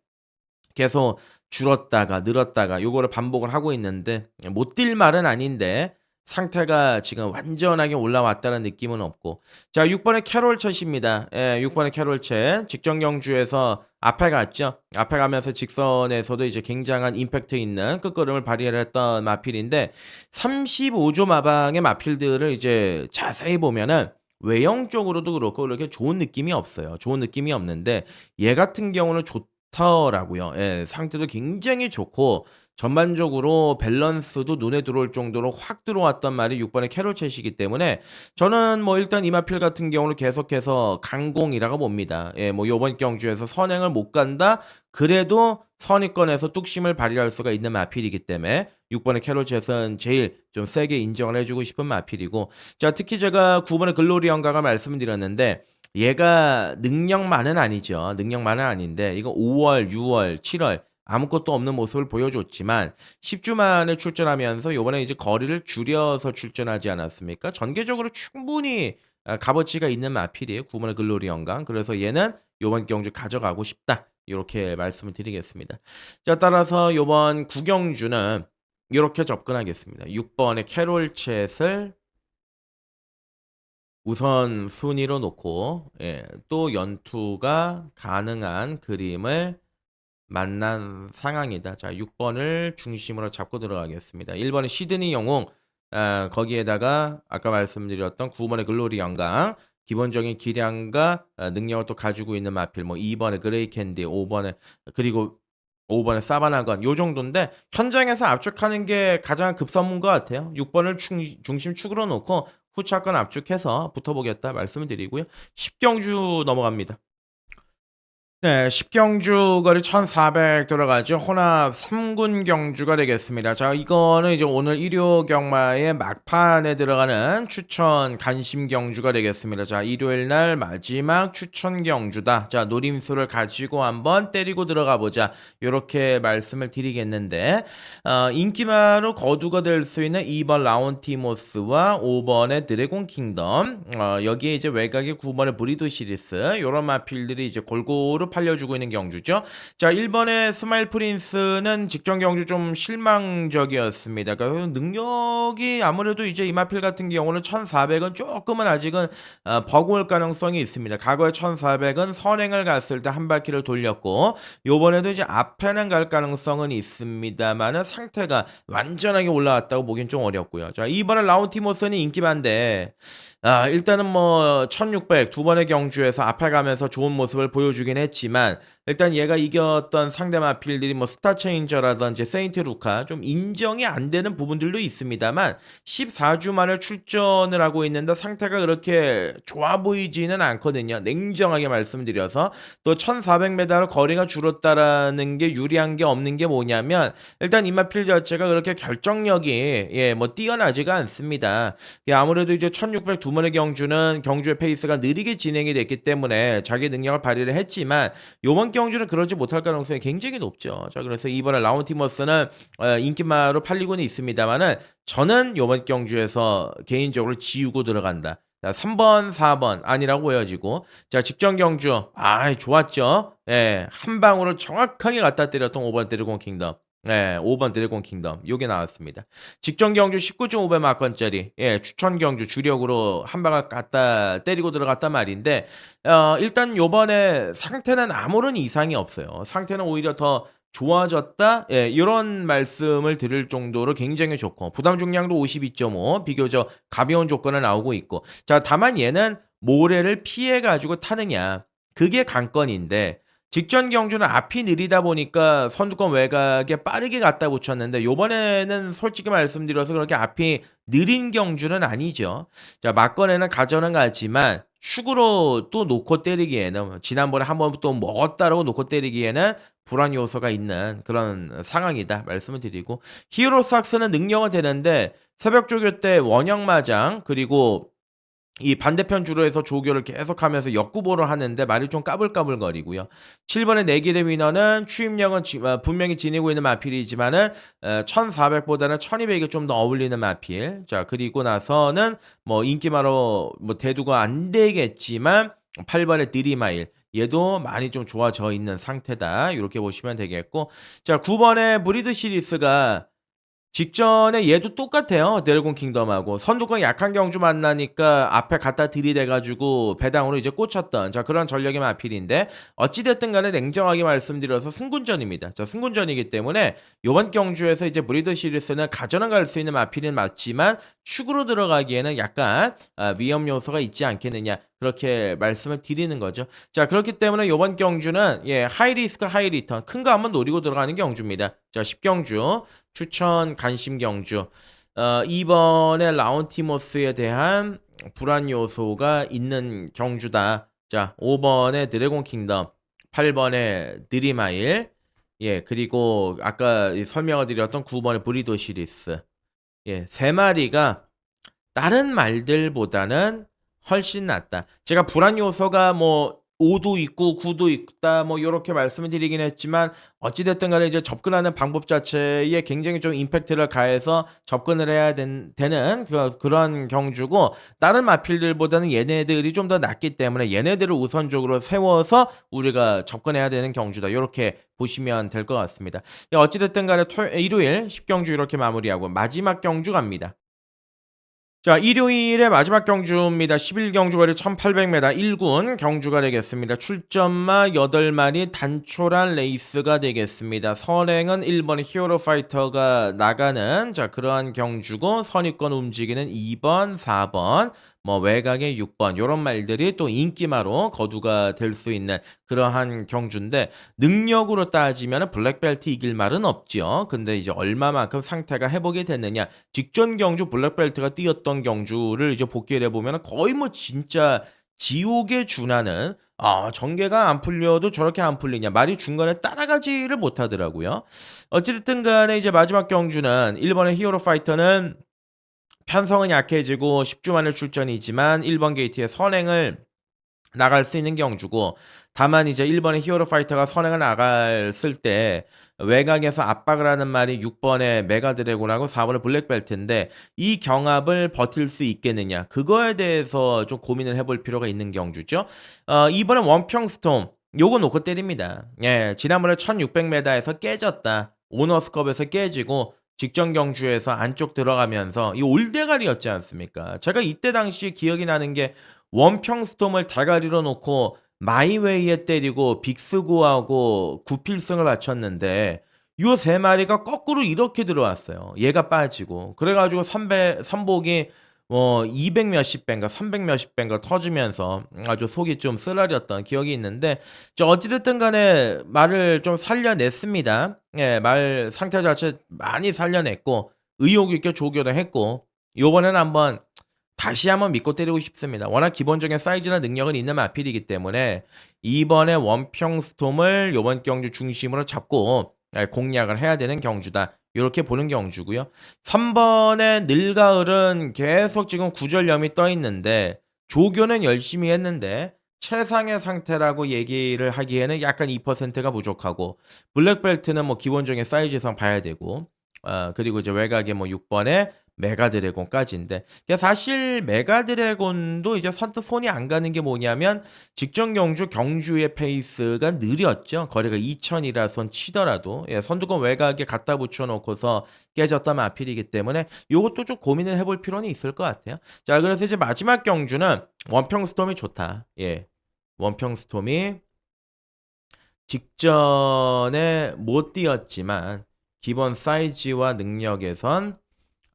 계속 줄었다가 늘었다가 요거를 반복을 하고 있는데 못 뛸 말은 아닌데 상태가 지금 완전하게 올라왔다는 느낌은 없고 자, 6 번의 캐롤챗입니다. 예, 6 번의 캐롤챗 직전 경주에서 앞에 갔죠. 앞에 가면서 직선에서도 이제 굉장한 임팩트 있는 끝걸음을 발휘를 했던 마필인데 35조 마방의 마필들을 이제 자세히 보면은 외형적으로도 그렇고 그렇게 좋은 느낌이 없어요. 좋은 느낌이 없는데 얘 같은 경우는 좋더라고요. 예, 상태도 굉장히 좋고 전반적으로 밸런스도 눈에 들어올 정도로 확 들어왔던 말이 6 번의 캐롤챗이기 때문에 저는 뭐 일단 이마필 같은 경우는 계속해서 강공이라고 봅니다. 예, 뭐 요번 경주에서 선행을 못 간다. 그래도 선입권에서 뚝심을 발휘할 수가 있는 마필이기 때문에 6 번의 캐롤챗은 제일 좀 세게 인정을 해 주고 싶은 마필이고 자, 특히 제가 9 번의 글로리 영광을 말씀드렸는데 얘가 능력만은 아니죠. 능력만은 아닌데 이거 5월, 6월, 7월 아무것도 없는 모습을 보여줬지만 10주 만에 출전하면서 요번에 이제 거리를 줄여서 출전하지 않았습니까? 전개적으로 충분히 값어치가 있는 마필이에요. 9번의 글로리 영광. 그래서 얘는 요번 경주 가져가고 싶다. 요렇게 말씀을 드리겠습니다. 자, 따라서 요번 구경주는 요렇게 접근하겠습니다. 6번의 캐롤챗을 우선 순위로 놓고 예, 또 연투가 가능한 그림을 만난 상황이다. 자, 6번을 중심으로 잡고 들어가겠습니다. 1번의 시드니 영웅, 거기에다가 아까 말씀드렸던 9번의 글로리 영광, 기본적인 기량과 능력을 또 가지고 있는 마필, 뭐 2번에 그레이 캔디, 5번에 그리고 5번에 사바나건 요 정도인데 현장에서 압축하는 게 가장 급선무인 것 같아요. 6번을 중심 축으로 놓고 후차권 압축해서 붙어보겠다 말씀을 드리고요. 10경주 넘어갑니다. 네, 10경주 거리 1,400 들어가죠. 혼합 3군 경주가 되겠습니다. 자, 이거는 이제 오늘 일요 경마의 막판에 들어가는 추천 간심 경주가 되겠습니다. 자, 일요일 날 마지막 추천 경주다. 자, 노림수를 가지고 한번 때리고 들어가 보자. 요렇게 말씀을 드리겠는데, 인기마로 거두가 될 수 있는 2번 라운티모스와 5번의 드래곤 킹덤, 여기에 이제 외곽의 9번의 브리드 시리스, 요런 마필들이 이제 골고루 팔려주고 있는 경주죠. 자, 1번의 스마일 프린스는 직전 경주 좀 실망적이었습니다. 그러니까 능력이 아무래도 이제 이마필 같은 경우는 1400은 조금은 아직은 버거울 가능성이 있습니다. 과거에 1400은 선행을 갔을 때 한 바퀴를 돌렸고 요번에도 이제 앞에는 갈 가능성은 있습니다만은 상태가 완전하게 올라왔다고 보긴 좀 어렵고요. 자, 이번에 라운티모스는 인기만데 일단은 뭐 1600 두 번의 경주에서 앞에 가면서 좋은 모습을 보여주긴 했지만 일단 얘가 이겼던 상대 마필들이 뭐 스타체인저라든지 세인트 루카 좀 인정이 안 되는 부분들도 있습니다만 14주 만에 출전을 하고 있는데 상태가 그렇게 좋아 보이지는 않거든요. 냉정하게 말씀드려서 또 1400m로 거리가 줄었다라는 게 유리한 게 없는 게 뭐냐면 일단 이마필 자체가 그렇게 결정력이 뭐 뛰어나지가 않습니다. 아무래도 이제 1600 두 번의 경주는 경주의 페이스가 느리게 진행이 됐기 때문에 자기 능력을 발휘를 했지만 요번 경주는 그러지 못할 가능성이 굉장히 높죠. 자, 그래서 이번에 라운티머스는 인기마로 팔리고는 있습니다만은 저는 요번 경주에서 개인적으로 지우고 들어간다. 자, 3번, 4번 아니라고 보여지고 자, 직전 경주 좋았죠. 예, 한 방으로 정확하게 갖다 때렸던 5번 드래곤 킹덤. 네, 5번 드래곤 킹덤 요게 나왔습니다. 직전 경주 19.500만건짜리 추천 경주 주력으로 한 방을 갖다 때리고 들어갔단 말인데 일단 요번에 상태는 아무런 이상이 없어요. 상태는 오히려 더 좋아졌다. 이런 말씀을 드릴 정도로 굉장히 좋고 부담 중량도 52.5 비교적 가벼운 조건을 나오고 있고 자, 다만 얘는 모래를 피해 가지고 타느냐 그게 관건인데 직전 경주는 앞이 느리다 보니까 선두권 외곽에 빠르게 갖다 붙였는데 요번에는 솔직히 말씀드려서 그렇게 앞이 느린 경주는 아니죠. 자, 막건에는 가져는 가지만 축으로 또 놓고 때리기에는 지난번에 한번 또 먹었다라고 놓고 때리기에는 불안 요소가 있는 그런 상황이다 말씀을 드리고 히어로삭스는 능력은 되는데 새벽 조교 때 원형마장 그리고 이 반대편 주로에서 조교를 계속하면서 역구보를 하는데 말이 좀 까불까불거리고요. 7번의 내길의 위너는 추임력은 분명히 지니고 있는 마필이지만은 1400보다는 1200이 좀 더 어울리는 마필. 자, 그리고 나서는 뭐 인기마로 뭐 대두가 안 되겠지만 8번의 드리마일 얘도 많이 좀 좋아져 있는 상태다. 이렇게 보시면 되겠고. 자, 9번의 브리드 시리스가 직전에 얘도 똑같아요. 드래곤 킹덤하고 선두권 약한 경주 만나니까 앞에 갖다 들이대가지고 배당으로 이제 꽂혔던 자, 그런 전력의 마필인데 어찌됐든 간에 냉정하게 말씀드려서 승군전입니다. 자, 승군전이기 때문에 이번 경주에서 이제 브리더 시리스는 가져는 갈 수 있는 마필은 맞지만 축으로 들어가기에는 약간 위험 요소가 있지 않겠느냐 그렇게 말씀을 드리는 거죠. 자, 그렇기 때문에 이번 경주는 하이 리스크 하이 리턴 큰 거 한번 노리고 들어가는 경주입니다. 자, 10경주 추천 간심 경주. 2번의 라운티모스에 대한 불안 요소가 있는 경주다. 자, 5번의 드래곤 킹덤, 8번의 드리마일, 그리고 아까 설명을 드렸던 9번의 브리도 시리스. 세 마리가 다른 말들보다는 훨씬 낫다. 제가 불안 요소가 뭐 5도 있고 9도 있다 뭐 요렇게 말씀을 드리긴 했지만 어찌됐든 간에 이제 접근하는 방법 자체에 굉장히 좀 임팩트를 가해서 접근을 해야 되는 그런 경주고 다른 마필들보다는 얘네들이 좀 더 낫기 때문에 얘네들을 우선적으로 세워서 우리가 접근해야 되는 경주다. 요렇게 보시면 될 것 같습니다. 어찌됐든 간에 일요일 10경주 이렇게 마무리하고 마지막 경주 갑니다. 자, 일요일의 마지막 경주입니다. 11경주 거리 1800m 1군 경주가 되겠습니다. 출전마 8마리 단촐한 레이스가 되겠습니다. 선행은 1번 히어로 파이터가 나가는 그러한 경주고 선입권 움직이는 2번, 4번 뭐 외곽의 6번 요런 말들이 또 인기마로 거두가 될 수 있는 그러한 경주인데 능력으로 따지면은 블랙벨트 이길 말은 없지요. 근데 이제 얼마만큼 상태가 회복이 됐느냐. 직전 경주 블랙벨트가 뛰었던 경주를 이제 복귀를 해 보면은 거의 뭐 진짜 지옥에 준하는 전개가 안 풀려도 저렇게 안 풀리냐. 말이 중간에 따라가지를 못하더라고요. 어찌 됐든 간에 이제 마지막 경주는 일본의 히어로 파이터는 편성은 약해지고 10주 만에 출전이지만 1번 게이트에 선행을 나갈 수 있는 경주고 다만 이제 1번의 히어로 파이터가 선행을 나갔을 때 외곽에서 압박을 하는 말이 6번의 메가 드래곤하고 4번의 블랙벨트인데 이 경합을 버틸 수 있겠느냐 그거에 대해서 좀 고민을 해볼 필요가 있는 경주죠. 이번엔 원평 스톰 요거 놓고 때립니다. 예, 지난번에 1600m에서 깨졌다. 오너스컵에서 깨지고 직전 경주에서 안쪽 들어가면서 이 올대가리였지 않습니까? 제가 이때 당시 기억이 나는 게 원평 스톰을 대가리로 놓고 마이웨이에 때리고 빅스고하고 구필승을 바쳤는데 요 세 마리가 거꾸로 이렇게 들어왔어요. 얘가 빠지고 그래가지고 삼복이 200 몇십 배인가 300 몇십 배인가 터지면서 아주 속이 좀 쓰라렸던 기억이 있는데 어찌됐든 간에 말을 좀 살려냈습니다. 예, 말 상태 자체 많이 살려냈고 의욕 있게 조교도 했고 요번에는 한번 다시 한번 믿고 때리고 싶습니다. 워낙 기본적인 사이즈나 능력은 있는 마필이기 때문에 이번에 원평 스톰을 요번 경주 중심으로 잡고 공략을 해야 되는 경주다. 요렇게 보는 경주고요. 3번의 늘가을은 계속 지금 구절염이 떠 있는데 조교는 열심히 했는데 최상의 상태라고 얘기를 하기에는 약간 2%가 부족하고 블랙벨트는 뭐 기본적인 사이즈상 봐야 되고 그리고 이제 외곽에 뭐 6번에 메가드래곤까지인데 사실 메가드래곤도 이제 선뜻 손이 안 가는 게 뭐냐면 직전 경주의 페이스가 느렸죠. 거리가 2000이라 손 치더라도 선두권 외곽에 갖다 붙여놓고서 깨졌다면 아필이기 때문에 이것도 좀 고민을 해볼 필요는 있을 것 같아요. 자, 그래서 이제 마지막 경주는 원평 스톰이 좋다. 예, 원평 스톰이 직전에 못 뛰었지만 기본 사이즈와 능력에선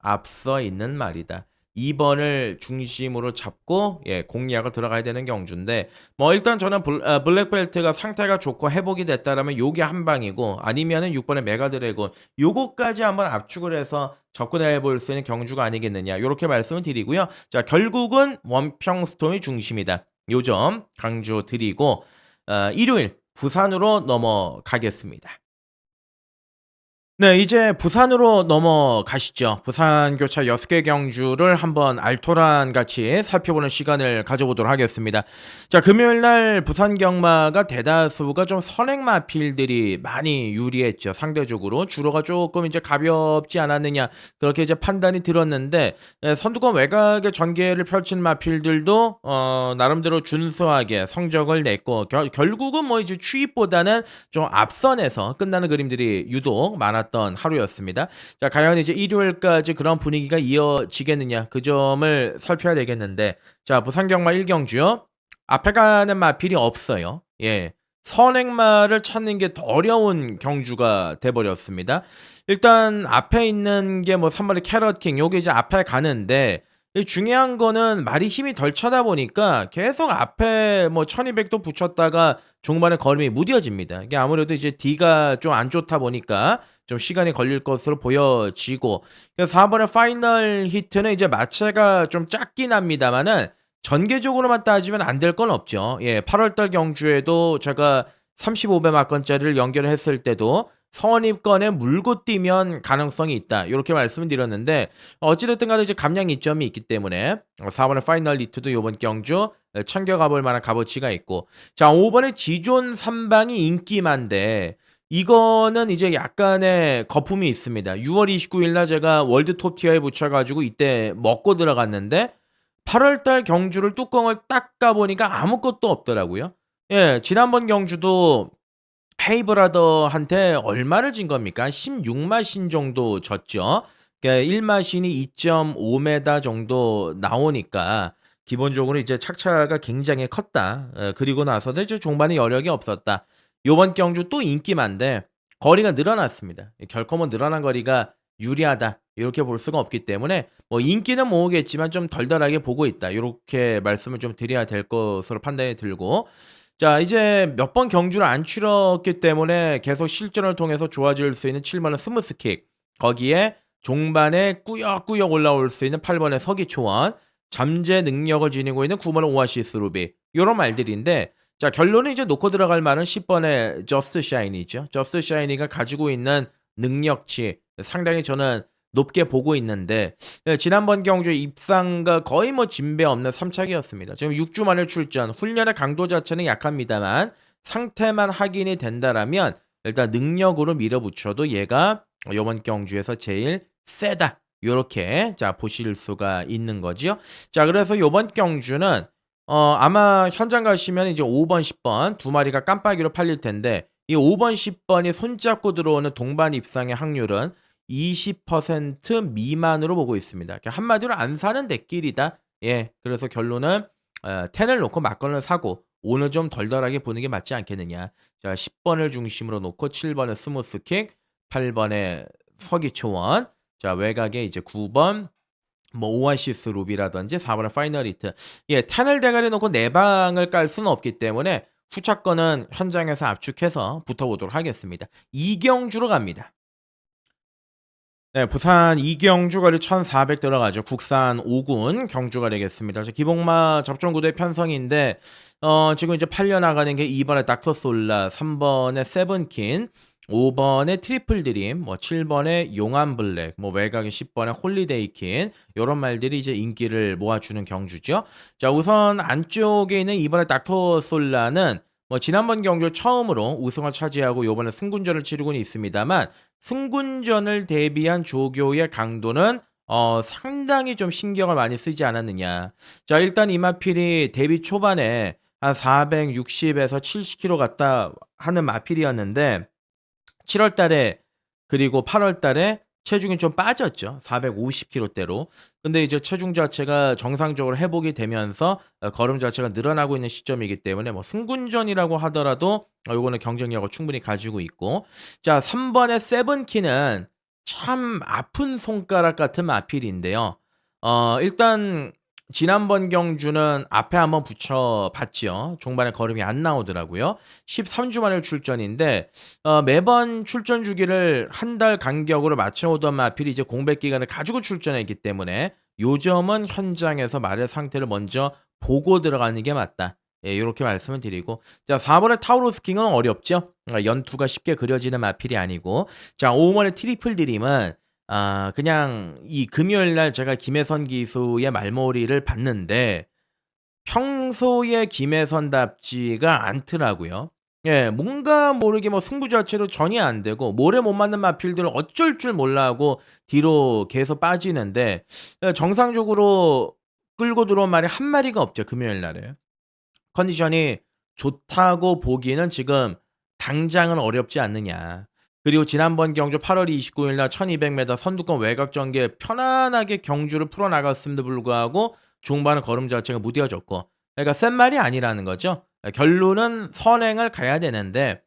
앞서 있는 말이다. 2번을 중심으로 잡고 공략을 들어가야 되는 경주인데 뭐 일단 저는 블랙벨트가 상태가 좋고 회복이 됐다라면 요게 한 방이고 아니면은 6번의 메가드래곤 요거까지 한번 압축을 해서 접근해 볼 수 있는 경주가 아니겠느냐 요렇게 말씀을 드리고요. 자, 결국은 원평 스톰이 중심이다. 요 점 강조 드리고 일요일 부산으로 넘어가겠습니다. 네, 이제 부산으로 넘어가시죠. 부산 교차 6개 경주를 한번 알토란 같이 살펴보는 시간을 가져보도록 하겠습니다. 자, 금요일 날 부산 경마가 대다수가 좀 선행 마필들이 많이 유리했죠. 상대적으로 주로가 조금 이제 가볍지 않았느냐 그렇게 이제 판단이 들었는데 선두권 외곽의 전개를 펼친 마필들도 나름대로 준수하게 성적을 냈고 결국은 뭐 이제 추입보다는 좀 앞선에서 끝나는 그림들이 유독 많았던 하루였습니다. 자, 과연 이제 일요일까지 그런 분위기가 이어지겠느냐 그 점을 살펴야 되겠는데 자, 부산경마 1경주요. 앞에 가는 마필이 없어요. 예. 선행마를 찾는 게 더 어려운 경주가 돼버렸습니다. 일단 앞에 있는 게 뭐 3번의 캐럿킹 요게 이제 앞에 가는데 중요한 거는 말이 힘이 덜 차다 보니까 계속 앞에 뭐 1200도 붙였다가 중반에 걸음이 무뎌집니다. 이게 아무래도 이제 D가 좀 안 좋다 보니까 좀 시간이 걸릴 것으로 보여지고 4번의 파이널 히트는 이제 마체가 좀 작긴 합니다만은 전개적으로만 따지면 안 될 건 없죠. 예, 8월달 경주에도 제가 35배 막건짜리를 연결했을 때도 선입권에 물고 뛰면 가능성이 있다. 요렇게 말씀을 드렸는데 어찌됐든 간에 이제 감량 이점이 있기 때문에 4번의 파이널 리트도 요번 경주 챙겨가 볼 만한 값어치가 있고 자, 5번의 지존 3방이 인기만데 이거는 이제 약간의 거품이 있습니다. 6월 29일 날 제가 월드 톱티어에 붙여가지고 이때 먹고 들어갔는데 8월달 경주를 뚜껑을 딱 까보니까 아무것도 없더라고요. 예, 지난번 경주도 헤이브라더한테 얼마를 진 겁니까? 16마신 정도 졌죠. 그러니까 1마신이 2.5m 정도 나오니까 기본적으로 이제 착차가 굉장히 컸다. 그리고 나서도 이제 종반에 여력이 없었다. 요번 경주 또 인기만데 거리가 늘어났습니다. 결코 뭐 늘어난 거리가 유리하다. 이렇게 볼 수가 없기 때문에 뭐 인기는 모으겠지만 좀 덜덜하게 보고 있다. 요렇게 말씀을 좀 드려야 될 것으로 판단이 들고 자 이제 몇 번 경주를 안 치렀기 때문에 계속 실전을 통해서 좋아질 수 있는 7 번의 스무스킥 거기에 종반에 꾸역꾸역 올라올 수 있는 8 번의 서기초원 잠재 능력을 지니고 있는 9 번의 오아시스 루비 요런 말들인데 자 결론은 이제 놓고 들어갈 말은 10 번의 저스트 샤이니죠. 저스트 샤이니가 가지고 있는 능력치 상당히 저는 높게 보고 있는데 지난번 경주 입상과 거의 뭐 진배 없는 3차기였습니다. 지금 6주 만에 출전, 훈련의 강도 자체는 약합니다만 상태만 확인이 된다라면 일단 능력으로 밀어붙여도 얘가 요번 경주에서 제일 세다. 요렇게 자 보실 수가 있는 거지요. 자 그래서 요번 경주는 아마 현장 가시면 이제 5 번, 10번 두 마리가 깜빡이로 팔릴 텐데 이 5 번, 10 번이 손잡고 들어오는 동반 입상의 확률은 20% 미만으로 보고 있습니다. 그러니까 한마디로 안 사는 대길이다. 예. 그래서 결론은 10을 놓고 막건을 사고 오늘 좀 덜덜하게 보는 게 맞지 않겠느냐. 자 10 번을 중심으로 놓고 7 번의 스무스킥, 8 번의 서기초원, 자 외곽에 이제 9번 뭐 오아시스 루비라든지 4 번의 파이널 히트. 예, 탄을 대가리 놓고 네 방을 깔 수는 없기 때문에 후차권은 현장에서 압축해서 붙어보도록 하겠습니다. 이경주로 갑니다. 네, 부산 이경주 거리 1,400 들어가죠. 국산 5군 경주가 되겠습니다. 그래서 기복마 접종 구도의 편성인데 지금 이제 팔려 나가는 게 2 번의 닥터 솔라, 3 번의 세븐킨, 5 번의 트리플 드림, 뭐 7 번의 용암 블랙, 뭐 외곽의 10 번의 홀리데이 킨 요런 말들이 이제 인기를 모아주는 경주죠. 자, 우선 안쪽에 있는 2 번의 닥터 솔라는 뭐 지난번 경주 처음으로 우승을 차지하고 요번에 승군전을 치르고는 있습니다만 승군전을 대비한 조교의 강도는 상당히 좀 신경을 많이 쓰지 않았느냐. 자 일단 이마필이 데뷔 초반에 한 460에서 70kg 갔다 하는 마필이었는데 7월 달에 그리고 8월 달에 체중이 좀 빠졌죠. 450kg대로. 근데 이제 체중 자체가 정상적으로 회복이 되면서 걸음 자체가 늘어나고 있는 시점이기 때문에 뭐 승군전이라고 하더라도 요거는 경쟁력을 충분히 가지고 있고 자 3 번의 세븐키는 참 아픈 손가락 같은 마필인데요. 일단 지난번 경주는 앞에 한번 붙여 봤지요. 종반에 걸음이 안 나오더라고요. 13주 만에 출전인데 매번 출전 주기를 한 달 간격으로 맞춰 오던 마필이 이제 공백 기간을 가지고 출전했기 때문에 요 점은 현장에서 말의 상태를 먼저 보고 들어가는 게 맞다. 예 요렇게 말씀을 드리고 자 4 번의 타우로스 킹은 어렵죠. 연투가 쉽게 그려지는 마필이 아니고 자 5 번의 트리플 드림은 그냥 이 금요일 날 제가 김혜선 기수의 말머리를 봤는데 평소에 김혜선답지가 않더라고요. 예. 뭔가 모르게 뭐 승부 자체로 전이 안 되고 모래 못 맞는 마필들을 어쩔 줄 몰라 하고 뒤로 계속 빠지는데 정상적으로 끌고 들어온 말이 한 마리가 없죠, 금요일 날에. 컨디션이 좋다고 보기는 지금 당장은 어렵지 않느냐. 그리고 지난번 경주 8월 29일 날 1200m 선두권 외곽 전개 편안하게 경주를 풀어나갔음에도 불구하고 중반은 걸음 자체가 무뎌졌고 그러니까 센 말이 아니라는 거죠. 결론은 선행을 가야 되는데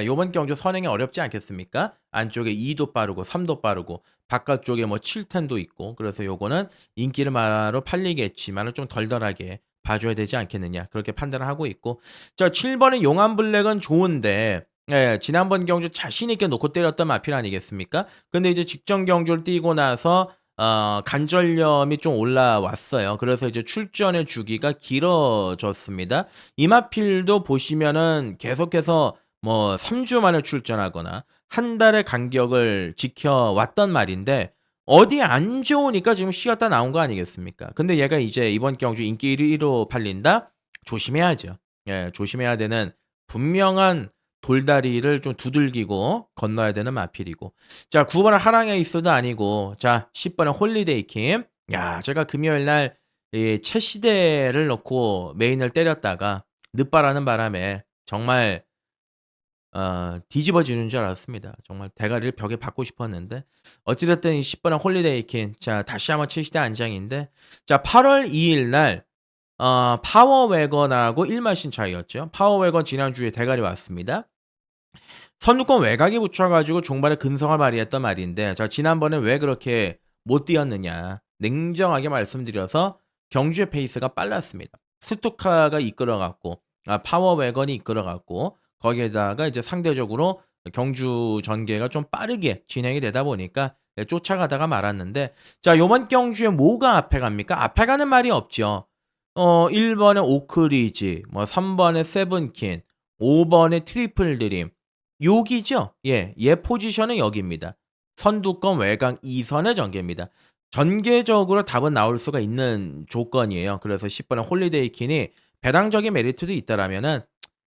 요번 경주 선행이 어렵지 않겠습니까? 안쪽에 2도 빠르고 3도 빠르고 바깥쪽에 뭐 7텐도 있고 그래서 요거는 인기를 말로 팔리겠지만은 좀 덜덜하게 봐줘야 되지 않겠느냐 그렇게 판단을 하고 있고 자 7번의 용암 블랙은 좋은데 예, 지난번 경주 자신 있게 놓고 때렸던 마필 아니겠습니까? 근데 이제 직전 경주를 뛰고 나서 관절염이 좀 올라왔어요. 그래서 이제 출전의 주기가 길어졌습니다. 이 마필도 보시면은 계속해서 뭐 3주 만에 출전하거나 한 달의 간격을 지켜왔던 말인데 어디 안 좋으니까 지금 쉬었다 나온 거 아니겠습니까? 근데 얘가 이제 이번 경주 인기 1위로 팔린다? 조심해야죠. 예, 조심해야 되는 분명한 돌다리를 좀 두들기고 건너야 되는 마필이고. 자, 9 번은 하랑 에이스도 아니고 자, 10 번은 홀리데이 킴. 야, 제가 금요일 날 이 최시대를 넣고 메인을 때렸다가 늦바라는 바람에 정말 뒤집어지는 줄 알았습니다. 정말 대가리를 벽에 박고 싶었는데 어찌 됐든 이 10 번의 홀리데이 퀸 자 다시 한번 최시대 안장인데 자 8 월 2일 날 파워 wä건하고 1마신 차이였죠. 파워 wä건 지난주에 대가리 왔습니다. 선두권 외곽에 붙여 가지고 종반에 근성을 발휘했던 말인데 자 지난번에 왜 그렇게 못 뛰었느냐. 냉정하게 말씀드려서 경주의 페이스가 빨랐습니다. 스투카가 이끌어 갔고 파워 wä건이 이끌어 갔고 거기에다가 이제 상대적으로 경주 전개가 좀 빠르게 진행이 되다 보니까 쫓아가다가 말았는데 자 요번 경주에 뭐가 앞에 갑니까? 앞에 가는 말이 없죠. 1 번에 오크리지 뭐 3 번에 세븐킨 5 번에 트리플 드림 여기죠. 예. 얘 포지션은 여기입니다. 선두권 외곽 2선의 전개입니다. 전개적으로 답은 나올 수가 있는 조건이에요. 그래서 10 번의 홀리데이 킨이 배당적인 메리트도 있다라면은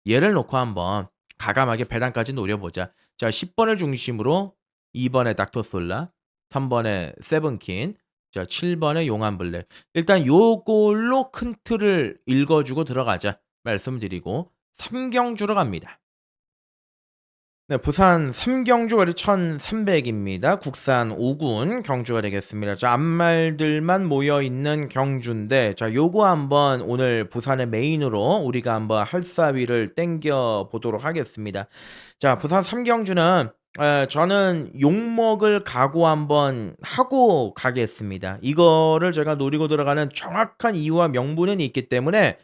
얘를 놓고 한번 과감하게 배당까지 노려보자. 자 10 번을 중심으로 2 번에 닥터 솔라, 3 번에 세븐킨, 자 7 번에 용암블랙. 일단 요걸로 큰 틀을 읽어 주고 들어가자 말씀드리고 3경주로 갑니다. 네, 부산 삼경주 거리 1,300 입니다. 국산 5군 경주가 되겠습니다. 자, 앞말들만 모여 있는 경주인데 자, 요거 한번 오늘 부산의 메인으로 우리가 한번 할사위를 땡겨 보도록 하겠습니다. 자, 부산 삼경주는 저는 욕먹을 각오 한번 하고 가겠습니다. 이거를 제가 노리고 들어가는 정확한 이유와 명분은 있기 때문에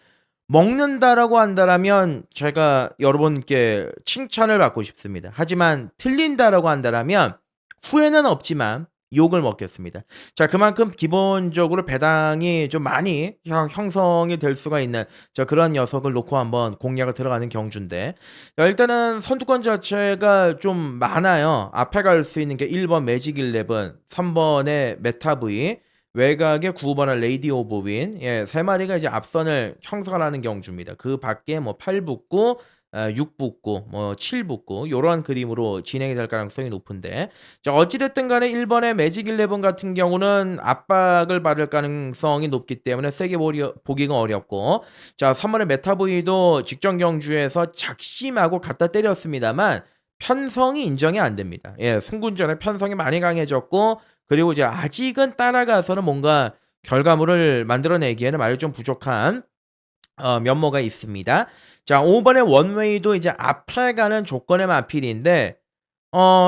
먹는다라고 한다라면 제가 여러분께 칭찬을 받고 싶습니다. 하지만 틀린다라고 한다라면 후회는 없지만 욕을 먹겠습니다. 자, 그만큼 기본적으로 배당이 좀 많이 형성이 될 수가 있는 자, 그런 녀석을 놓고 한번 공략을 들어가는 경주인데 자, 일단은 선두권 자체가 좀 많아요. 앞에 갈 수 있는 게 1번 매직 11, 3 번의 메타 V, 외곽에 9 번의 레이디 오브 윈 예, 세 마리가 이제 앞선을 형성하는 경주입니다. 그 밖에 뭐 8 붙고 6 붙고 뭐 7 붙고 요런 그림으로 진행이 될 가능성이 높은데 자 어찌 됐든 간에 1 번의 매직 11 같은 경우는 압박을 받을 가능성이 높기 때문에 세게 보기가 어렵고 자 3 번의 메타 V도 직전 경주에서 작심하고 갖다 때렸습니다만 편성이 인정이 안 됩니다. 예, 승군전에 편성이 많이 강해졌고 그리고 이제 아직은 따라가서는 뭔가 결과물을 만들어내기에는 말이 좀 부족한 면모가 있습니다. 자 5 번의 원웨이도 이제 앞에 가는 조건의 마필인데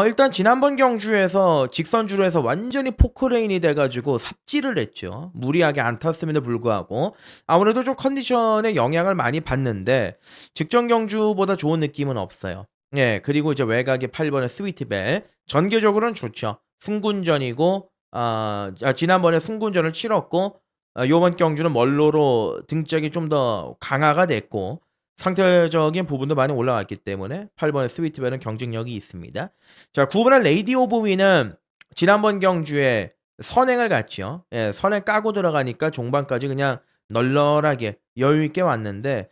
일단 지난번 경주에서 직선주로 해서 완전히 포크레인이 돼 가지고 삽질을 했죠. 무리하게 안 탔음에도 불구하고 아무래도 좀 컨디션에 영향을 많이 받는데 직전 경주보다 좋은 느낌은 없어요. 예. 그리고 이제 외곽에 8 번의 스위트벨 전개적으로는 좋죠. 승군전이고 지난번에 승군전을 치렀고 요번 경주는 멀로로 등짝이 좀 더 강화가 됐고 상대적인 부분도 많이 올라왔기 때문에 8 번의 스위트벨은 경쟁력이 있습니다. 자 9 번의 레이디 오브 윈은 지난번 경주에 선행을 갔죠. 예, 선행 까고 들어가니까 종반까지 그냥 널널하게 여유 있게 왔는데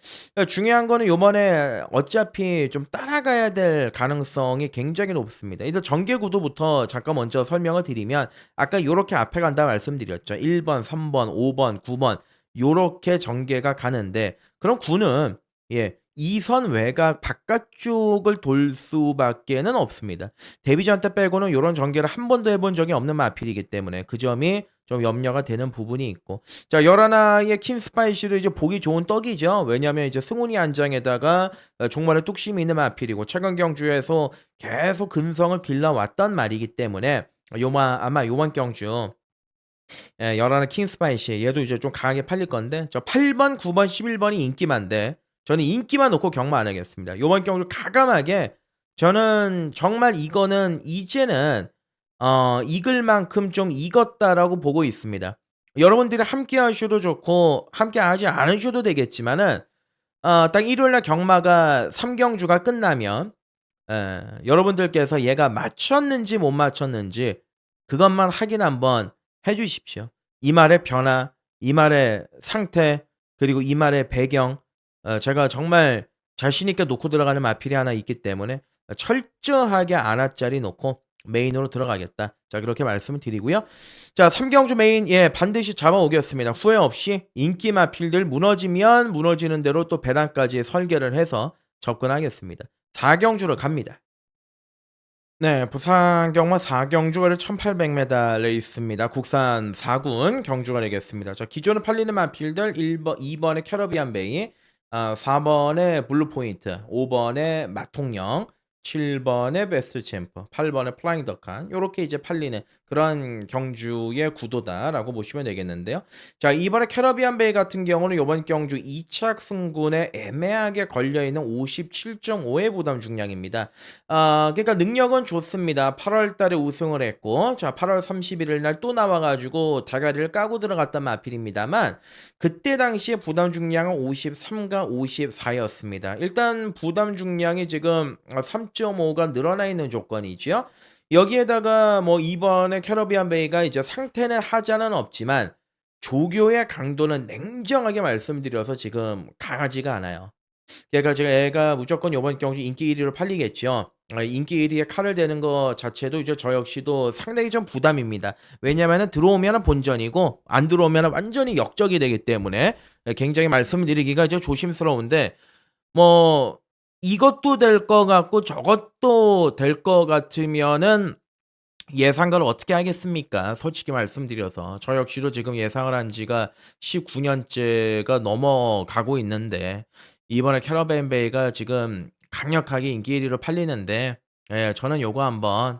중요한 거는 요번에 어차피 좀 따라가야 될 가능성이 굉장히 높습니다. 일단 전개 구도부터 잠깐 먼저 설명을 드리면 아까 요렇게 앞에 간다 말씀드렸죠. 1 번, 3 번, 5 번, 9번 요렇게 전개가 가는데 그럼 9는 예 2선 외곽 바깥쪽을 돌 수밖에는 없습니다. 데뷔전 때 빼고는 요런 전개를 한 번도 해본 적이 없는 마필이기 때문에 그 점이 좀 염려가 되는 부분이 있고 자 11의 킨 스파이시도 이제 보기 좋은 떡이죠. 왜냐하면 이제 승훈이 안장에다가 종말에 뚝심이 있는 마필이고 최근 경주에서 계속 근성을 길러왔던 말이기 때문에 아마 요번 경주 예 11의 킹 스파이시 얘도 이제 좀 강하게 팔릴 건데 저 8 번, 9 번, 11 번이 인기만데 저는 인기만 놓고 경마 안 하겠습니다. 요번 경주 과감하게 저는 정말 이거는 이제는 익을 만큼 좀 익었다라고 보고 있습니다. 여러분들이 함께 하셔도 좋고 함께 하지 않으셔도 되겠지만은 딱 일요일 날 경마가 3 경주가 끝나면 여러분들께서 얘가 맞췄는지 못 맞췄는지 그것만 확인 한번 해 주십시오. 이 말의 변화, 이 말의 상태, 그리고 이 말의 배경 제가 정말 자신 있게 놓고 들어가는 마필이 하나 있기 때문에 철저하게 안아짜리 놓고 메인으로 들어가겠다. 자 그렇게 말씀을 드리고요. 자 3 경주 메인 예 반드시 잡아오겠습니다. 후회 없이 인기 마필들 무너지면 무너지는 대로 또 배당까지 설계를 해서 접근하겠습니다. 4 경주로 갑니다. 네. 부산 경마 4 경주거리 1,800m 레이스입니다. 국산 4군 경주가 되겠습니다. 자 기존에 팔리는 마필들 1 번 2 번의 캐러비안 베이 4 번의 블루 포인트, 5 번의 마통령, 7번에 베스트 챔프, 8번에 플라잉 덕한 요렇게 이제 팔리는 그런 경주의 구도다라고 보시면 되겠는데요. 자, 이번에 캐러비안 베이 같은 경우는 요번 경주 2착 승군에 애매하게 걸려 있는 57.5의 부담 중량입니다. 그러니까 능력은 좋습니다. 8월 달에 우승을 했고 자, 8월 31일 날 또 나와 가지고 대가리를 까고 들어갔던 마필입니다만 그때 당시에 부담 중량은 53과 54였습니다. 일단 부담 중량이 지금 3.5가 늘어나 있는 조건이지요. 여기에다가 뭐 이번에 캐러비안 베이가 이제 상태는 하자는 없지만 조교의 강도는 냉정하게 말씀드려서 지금 강하지가 않아요. 그러니까 제가 애가 무조건 요번 경주 인기 1위로 팔리겠죠. 인기 1위에 칼을 대는 거 자체도 이제 저 역시도 상당히 좀 부담입니다. 왜냐면은 들어오면은 본전이고 안 들어오면은 완전히 역적이 되기 때문에 굉장히 말씀드리기가 이제 조심스러운데 뭐 이것도 될 것 같고 저것도 될 것 같으면은 예상을 어떻게 하겠습니까? 솔직히 말씀드려서. 저 역시도 지금 예상을 한 지가 19년째가 넘어가고 있는데 이번에 캐러밴 베이가 지금 강력하게 인기 1위로 팔리는데 예, 저는 요거 한번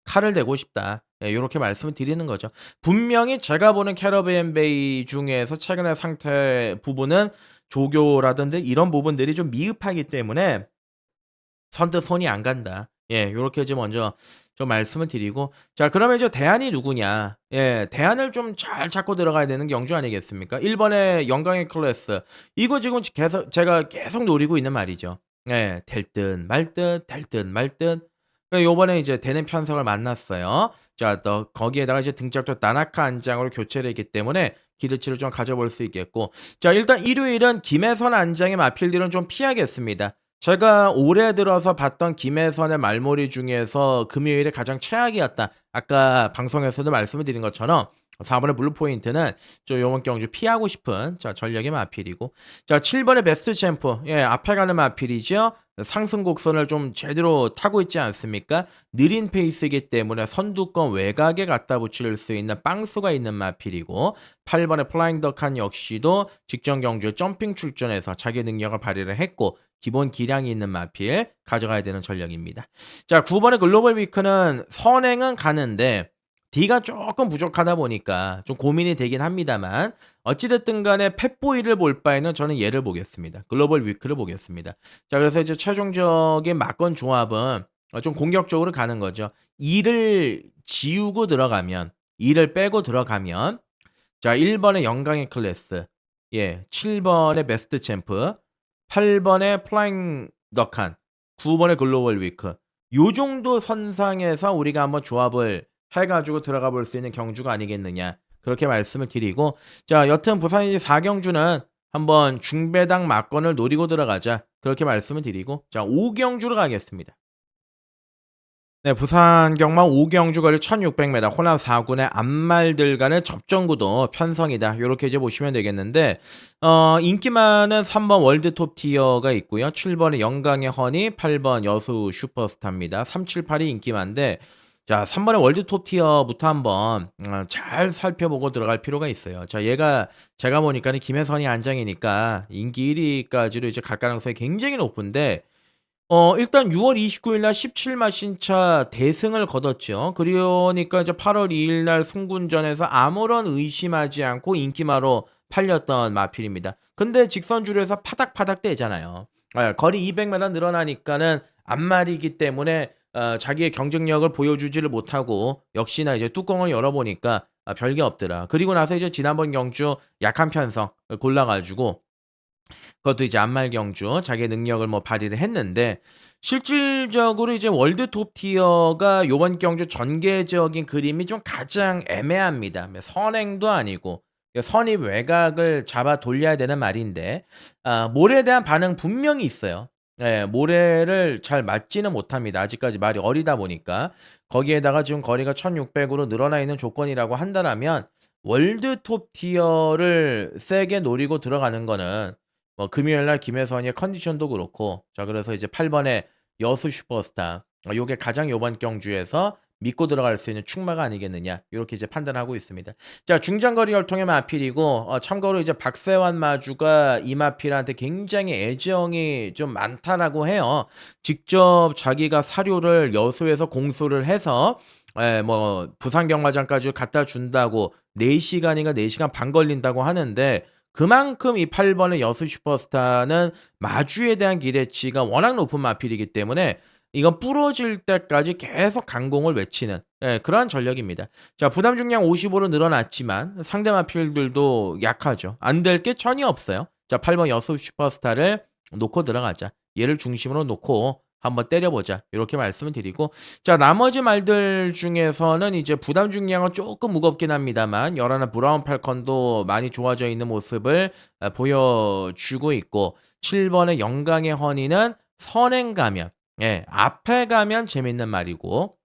칼을 대고 싶다. 예, 요렇게 말씀을 드리는 거죠. 분명히 제가 보는 캐러밴 베이 중에서 최근의 상태 부분은 조교라든지 이런 부분들이 좀 미흡하기 때문에 선뜻 손이 안 간다. 예, 요렇게 이제 먼저 좀 말씀을 드리고 자, 그러면 이제 대안이 누구냐? 예, 대안을 좀 잘 찾고 들어가야 되는 경주 아니겠습니까? 1 번의 영광의 클래스. 이거 지금 계속 제가 계속 노리고 있는 말이죠. 예, 될 듯 말 듯, 될 듯 말 듯. 요번에 이제 되는 편성을 만났어요. 자, 또 거기에다가 이제 등짝도 나나카 안장으로 교체를 했기 때문에 기대치를 좀 가져볼 수 있겠고. 자, 일단 일요일은 김혜선 안장의 마필들은 좀 피하겠습니다. 제가 올해 들어서 봤던 김혜선의 말몰이 중에서 금요일에 가장 최악이었다. 아까 방송에서도 말씀을 드린 것처럼 4번의 블루 포인트는 저 요번 경주 피하고 싶은 자, 전략의 마필이고 자, 7번의 베스트 챔프. 예, 앞에 가는 마필이죠. 상승 곡선을 좀 제대로 타고 있지 않습니까? 느린 페이스이기 때문에 선두권 외곽에 갖다 붙일 수 있는 빵수가 있는 마필이고 8번의 플라잉 덕한 역시도 직전 경주에 점핑 출전해서 자기 능력을 발휘를 했고 기본 기량이 있는 마필 가져가야 되는 전략입니다. 자, 9번의 글로벌 위크는 선행은 가는데 D가 조금 부족하다 보니까 좀 고민이 되긴 합니다만 어찌 됐든 간에 펫보이를 볼 바에는 저는 얘를 보겠습니다. 글로벌 위크를 보겠습니다. 자, 그래서 이제 최종적인 막건 조합은 좀 공격적으로 가는 거죠. 2를 지우고 들어가면 2를 빼고 들어가면 자, 1번의 영광의 클래스, 예, 7번의 베스트 챔프, 8번의 플라잉 덕한, 9번의 글로벌 위크. 요 정도 선상에서 우리가 한번 조합을 해 가지고 들어가 볼 수 있는 경주가 아니겠느냐. 그렇게 말씀을 드리고 자, 여튼 부산이 4경주는 한번 중배당 막건을 노리고 들어가자. 그렇게 말씀을 드리고 자, 5경주로 가겠습니다. 네, 부산 경마 5경주 거리 1600m 호남 4군의 앞말들 간의 접전구도 편성이다. 요렇게 이제 보시면 되겠는데 인기 많은 3번 월드 톱 티어가 있고요. 7번의 영광의 허니, 8번 여수 슈퍼스타입니다. 3, 7, 8이 인기 많은데 자, 3번의 월드 톱 티어부터 한번 잘 살펴보고 들어갈 필요가 있어요. 자, 얘가 제가 보니까는 김혜선이 안장이니까 인기 1위까지로 이제 갈 가능성이 굉장히 높은데 일단 6월 29일 날 17마 신차 대승을 거뒀죠. 그러니까 이제 8월 2일 날 승군전에서 아무런 의심하지 않고 인기마로 팔렸던 마필입니다. 근데 직선줄에서 파닥파닥 대잖아요. 거리 200m 늘어나니까는 앞말이기 때문에 자기의 경쟁력을 보여주지를 못하고 역시나 이제 뚜껑을 열어보니까 별게 없더라. 그리고 나서 이제 지난번 경주 약한 편성 골라가지고 그것도 이제 안말 경주 자기의 능력을 뭐 발휘를 했는데 실질적으로 이제 월드 톱 티어가 요번 경주 전개적인 그림이 좀 가장 애매합니다. 선행도 아니고 선입 외곽을 잡아 돌려야 되는 말인데 모래에 대한 반응 분명히 있어요. 예, 모래를 잘 맞지는 못합니다. 아직까지 말이 어리다 보니까 거기에다가 지금 거리가 1600으로 늘어나 있는 조건이라고 한다면 월드 톱 티어를 세게 노리고 들어가는 거는 뭐 금요일 날 김혜선의 컨디션도 그렇고 자, 그래서 이제 8번의 여수 슈퍼스타 요게 가장 요번 경주에서 믿고 들어갈 수 있는 축마가 아니겠느냐 이렇게 이제 판단하고 있습니다. 자 중장거리 혈통의 마필이고 참고로 이제 박세환 마주가 이 마필한테 굉장히 애정이 좀 많다라고 해요. 직접 자기가 사료를 여수에서 공수를 해서 뭐 부산 경마장까지 갖다 준다고 4시간인가 4시간 반 걸린다고 하는데 그만큼 이 8번의 여수 슈퍼스타는 마주에 대한 기대치가 워낙 높은 마필이기 때문에 이건 부러질 때까지 계속 강공을 외치는 그러한 전력입니다. 자 부담 중량 55로 늘어났지만 상대 마필들도 약하죠. 안 될 게 전혀 없어요. 자 8번 여수 슈퍼스타를 놓고 들어가자. 얘를 중심으로 놓고 한번 때려보자. 이렇게 말씀을 드리고 자 나머지 말들 중에서는 이제 부담 중량은 조금 무겁긴 합니다만 열하나 브라운 팔컨도 많이 좋아져 있는 모습을 보여주고 있고 7번의 영광의 허니는 선행 가면 앞에 가면 재밌는 말이고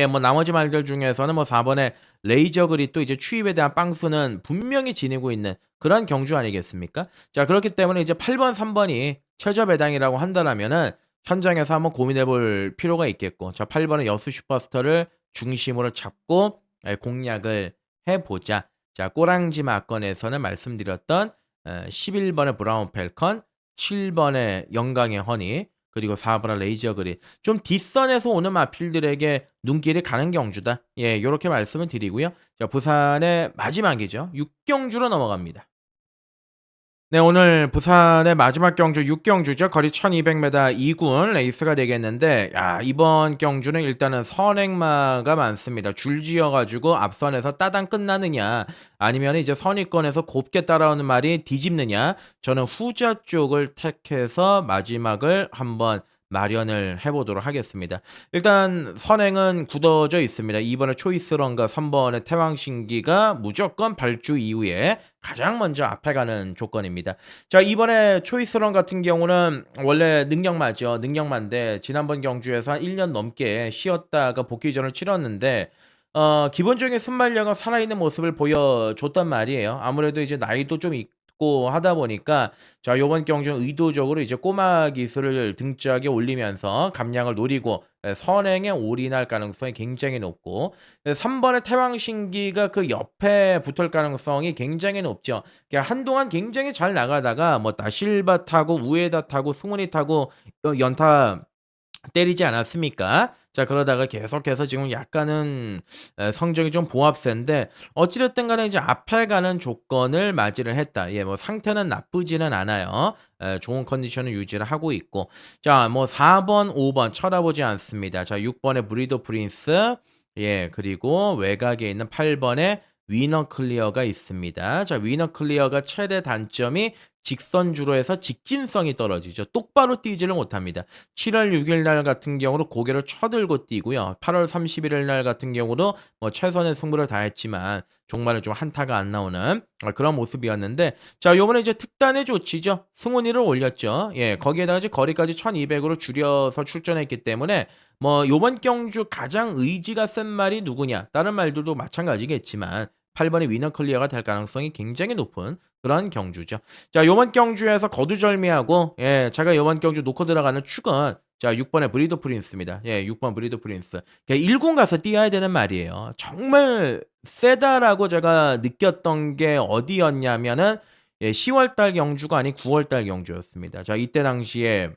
뭐 나머지 말들 중에서는 뭐 4번의 레이저 그릿 또 이제 추입에 대한 빵수는 분명히 지니고 있는 그런 경주 아니겠습니까? 자 그렇기 때문에 이제 8번, 3번이 최저 배당이라고 한다라면은 현장에서 한번 고민해 볼 필요가 있겠고 자 8번의 여수 슈퍼스타를 중심으로 잡고 공략을 해보자. 자 꼬랑지 막건에서는 말씀드렸던 11번의 브라운 펠컨, 7번의 영광의 허니 그리고 4번의 레이저 그릿 좀 뒷선에서 오는 마필들에게 눈길이 가는 경주다. 요렇게 말씀을 드리고요. 자 부산의 마지막이죠. 6경주로 넘어갑니다. 네, 오늘 부산의 마지막 경주 6경주죠. 거리 1200m 2군 레이스가 되겠는데 이번 경주는 일단은 선행마가 많습니다. 줄지어 가지고 앞선에서 따당 끝나느냐 아니면 이제 선위권에서 곱게 따라오는 말이 뒤집느냐 저는 후자 쪽을 택해서 마지막을 한번 마련을 해보도록 하겠습니다. 일단 선행은 굳어져 있습니다. 2번의 초이스런과 3번의 태왕신기가 무조건 발주 이후에 가장 먼저 앞에 가는 조건입니다. 자 이번에 초이스런 같은 경우는 원래 능력마죠. 능력마인데 지난번 경주에서 한 1년 넘게 쉬었다가 복귀전을 치렀는데 기본적인 순발력은 살아있는 모습을 보여줬단 말이에요. 아무래도 이제 나이도 좀 있고 하다 보니까 자 요번 경주는 의도적으로 이제 꼬마 기술을 등짝에 올리면서 감량을 노리고 선행에 올인할 가능성이 굉장히 높고 3번의 태왕신기가 그 옆에 붙을 가능성이 굉장히 높죠. 그러니까 한동안 굉장히 잘 나가다가 뭐 나실바 타고 우에다 타고 승훈이 타고 연타 때리지 않았습니까? 자 그러다가 계속해서 지금 약간은 성적이 좀 보합세인데 어찌 됐든 간에 이제 앞에 가는 조건을 맞이를 했다. 뭐 상태는 나쁘지는 않아요. 좋은 컨디션을 유지를 하고 있고 자 뭐 4번, 5번 쳐다보지 않습니다. 자 6번의 브리더 프린스 그리고 외곽에 있는 8번의 위너 클리어가 있습니다. 자 위너 클리어가 최대 단점이 직선주로 해서 직진성이 떨어지죠. 똑바로 뛰지를 못합니다. 7월 6일 날 같은 경우로 고개를 쳐들고 뛰고요. 8월 31일 날 같은 경우도 뭐 최선의 승부를 다했지만 종말은 좀 한타가 안 나오는 그런 모습이었는데 자 요번에 이제 특단의 조치죠. 승훈이를 올렸죠. 거기에다가 이제 거리까지 1200으로 줄여서 출전했기 때문에 뭐 요번 경주 가장 의지가 센 말이 누구냐 다른 말들도 마찬가지겠지만 8번의 위너 클리어가 될 가능성이 굉장히 높은 그런 경주죠. 자 요번 경주에서 거두절미하고 제가 요번 경주 놓고 들어가는 축은 자 6번의 브리더 프린스입니다. 6번 브리더 프린스. 그러니까 1군 가서 뛰어야 되는 말이에요. 정말 세다라고 제가 느꼈던 게 어디였냐면은 10월달 경주가 아닌 9월달 경주였습니다. 자 이때 당시에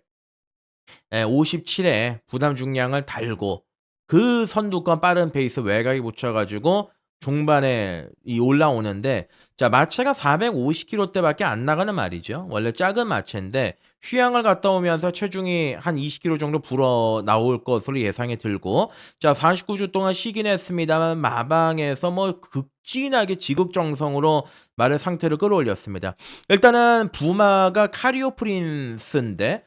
57에 부담 중량을 달고 그 선두권 빠른 페이스 외곽에 붙여가지고 중반에 올라오는데 자 마체가 450kg대밖에 안 나가는 말이죠. 원래 작은 마체인데 휴양을 갔다 오면서 체중이 한 20kg 정도 불어 나올 것으로 예상이 들고 자 49주 동안 쉬긴 했습니다만 마방에서 뭐 극진하게 지극정성으로 말의 상태를 끌어올렸습니다. 일단은 부마가 카리오 프린스인데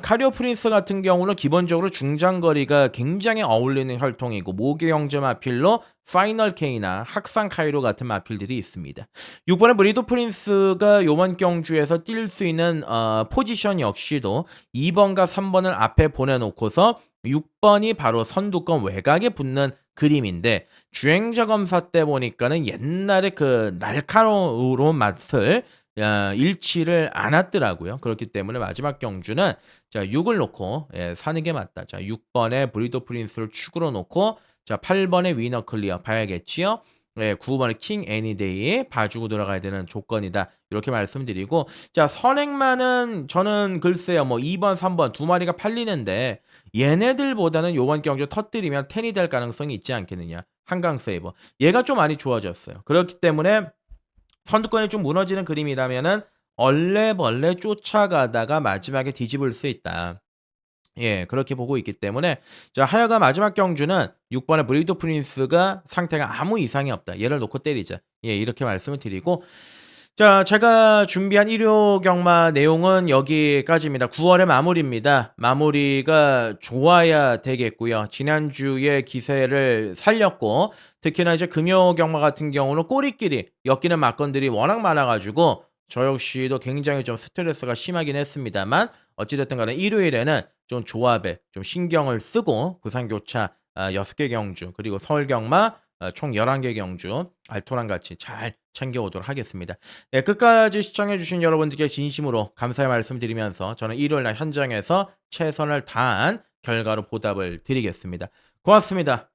카리오 프린스 같은 경우는 기본적으로 중장거리가 굉장히 어울리는 혈통이고 모계형제 마필로 파이널 K나 학상 카이로 같은 마필들이 있습니다. 6번의 브리도 프린스가 요번 경주에서 뛸 수 있는 포지션 역시도 2번과 3번을 앞에 보내놓고서 6번이 바로 선두권 외곽에 붙는 그림인데 주행자 검사 때 보니까는 옛날에 그 날카로운 맛을 잃지를 않았더라고요. 그렇기 때문에 마지막 경주는 자 6을 놓고 사는 게 맞다. 자 6번의 브리도 프린스를 축으로 놓고 자, 8번의 위너 클리어 봐야겠지요. 네, 9번의 킹 애니데이 봐주고 들어가야 되는 조건이다. 이렇게 말씀드리고 자, 선행만은 저는 글쎄요. 뭐 2번, 3번 두 마리가 팔리는데 얘네들보다는 요번 경주 터뜨리면 10이 될 가능성이 있지 않겠느냐. 한강 세이버. 얘가 좀 많이 좋아졌어요. 그렇기 때문에 선두권이 좀 무너지는 그림이라면은 얼레벌레 쫓아가다가 마지막에 뒤집을 수 있다. 예, 그렇게 보고 있기 때문에 자, 하여간 마지막 경주는 6번의 브리드 프린스가 상태가 아무 이상이 없다. 얘를 놓고 때리자. 예, 이렇게 말씀을 드리고 자, 제가 준비한 일요 경마 내용은 여기까지입니다. 9월의 마무리입니다. 마무리가 좋아야 되겠고요. 지난주에 기세를 살렸고 특히나 이제 금요 경마 같은 경우는 꼬리끼리 엮이는 막건들이 워낙 많아가지고 저 역시도 굉장히 좀 스트레스가 심하긴 했습니다만 어찌됐든 간에 일요일에는 좀 조합에 좀 신경을 쓰고 부산교차 6개 경주 그리고 서울경마 총 11개 경주 알토랑 같이 잘 챙겨오도록 하겠습니다. 네, 끝까지 시청해주신 여러분들께 진심으로 감사의 말씀드리면서 저는 일요일날 현장에서 최선을 다한 결과로 보답을 드리겠습니다. 고맙습니다.